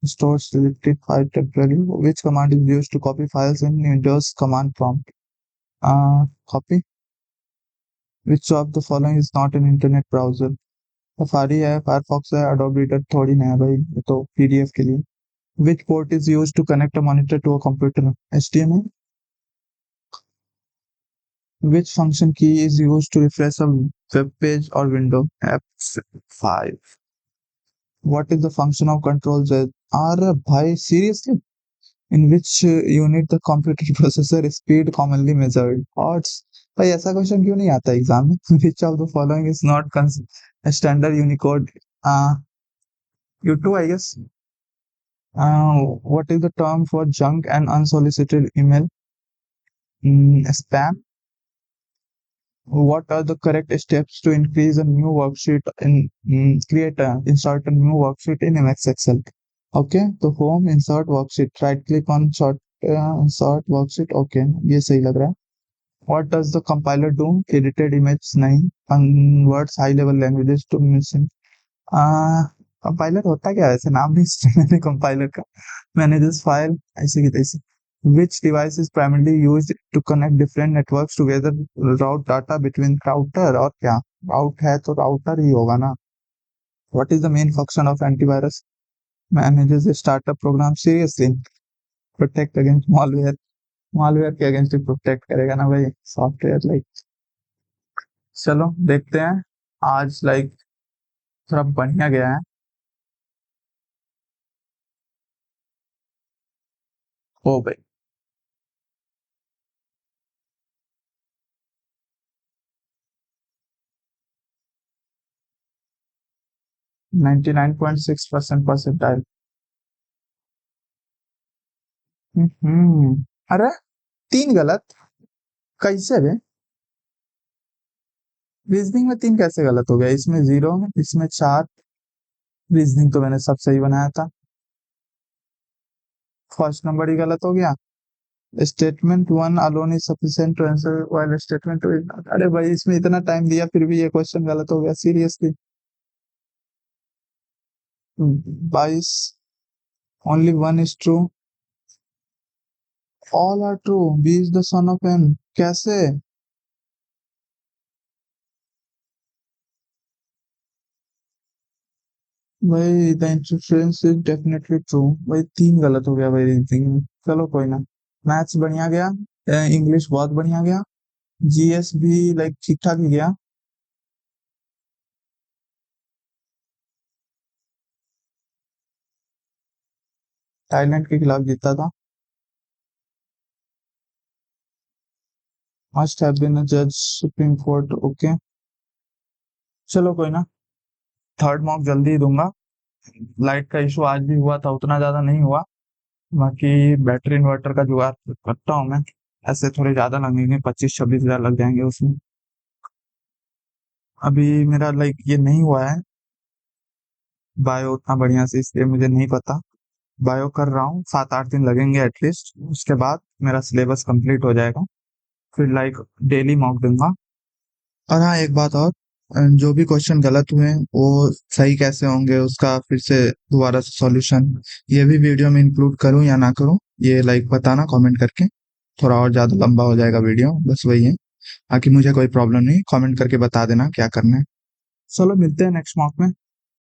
Stores selected file temporarily. Which command is used to copy files in Windows command prompt? Copy. Which of the following is not an internet browser? Safari है, Firefox है, adobe reader थोड़ी ना है भाई, ये तो PDF के लिए। Which port is used to connect a monitor to a computer? HDMI. Which function key is used to refresh a web page or window? F5. What is the function of control Z? अरे भाई seriously? In which unit the computer processor speed commonly measured? Hertz. भाई ऐसा question क्यों नहीं आता exam में? Which of the following is not standard Unicode? U2 I guess. What is the term for junk and unsolicited email? Spam. What are the correct steps to increase a new worksheet in insert a new worksheet in MX Excel? Okay, तो home insert worksheet, right click on short worksheet okay, ये सही लग रहा है। What does the compiler do? Edited image नहीं, converts high level languages to missing. Compiler होता क्या है? ऐसे नाम नहीं सुना मैंने कंपाइलर का। मैनेजेस फाइल ऐसे की तैसे। Which device is primarily used to connect different networks together, route data between router? और क्या राउट है तो राउटर ही होगा ना। What is the main function of antivirus? Manages a startup program seriously, protect against malware। malware के against protect करेगा ना भाई सॉफ्टवेयर लाइक। चलो देखते हैं, आज लाइक थोड़ा बढ़िया गया है। ओ भाई 99.6% परसेंटाइल। हम्म। अरे तीन गलत कैसे बे? रीजनिंग में तीन कैसे गलत हो गया? इसमें जीरो, इसमें चार। रीजनिंग तो मैंने सब सही बनाया था। फर्स्ट नंबर ही गलत हो गया। Statement one alone is sufficient to answer while statement two is not. अरे भाई इसमें इतना टाइम दिया फिर भी ये क्वेश्चन गलत हो गया seriously. 22। Only one is true, all are true, B is the son of N. कैसे? भाई the interference is definitely true. भाई तीन गलत हो गया भाई रीजनिंग में। चलो कोई ना। मैथ्स बढ़िया गया, इंग्लिश बहुत बढ़िया गया, जीएस भी लाइक ठीक ठाक ही गया। थाईलैंड के खिलाफ जीता था। मस्ट हैव बीन अ जज सुप्रीम कोर्ट ओके। चलो कोई ना, थर्ड मॉक जल्दी ही दूंगा। लाइट का इशू आज भी हुआ था, उतना ज्यादा नहीं हुआ। बाकी बैटरी इन्वर्टर का जुगाड़ करता हूँ मैं। ऐसे थोड़े ज्यादा लगेंगे, 25-26 हजार लग जाएंगे उसमें। अभी मेरा लाइक ये नहीं हुआ है बायो उतना बढ़िया से, इसलिए मुझे नहीं पता। बायो कर रहा हूँ, 7-8 दिन लगेंगे एटलीस्ट, उसके बाद मेरा सिलेबस कंप्लीट हो जाएगा। फिर लाइक डेली मॉक दूंगा। और हाँ एक बात और, जो भी क्वेश्चन गलत हुए वो सही कैसे होंगे उसका फिर से दोबारा से सॉल्यूशन, ये भी वीडियो में इंक्लूड करूँ या ना करूँ, ये लाइक बताना कमेंट करके। थोड़ा और ज्यादा लंबा हो जाएगा वीडियो, बस वही है। बाकी मुझे कोई प्रॉब्लम नहीं, कमेंट करके बता देना क्या करना है। चलो मिलते हैं नेक्स्ट मॉक में।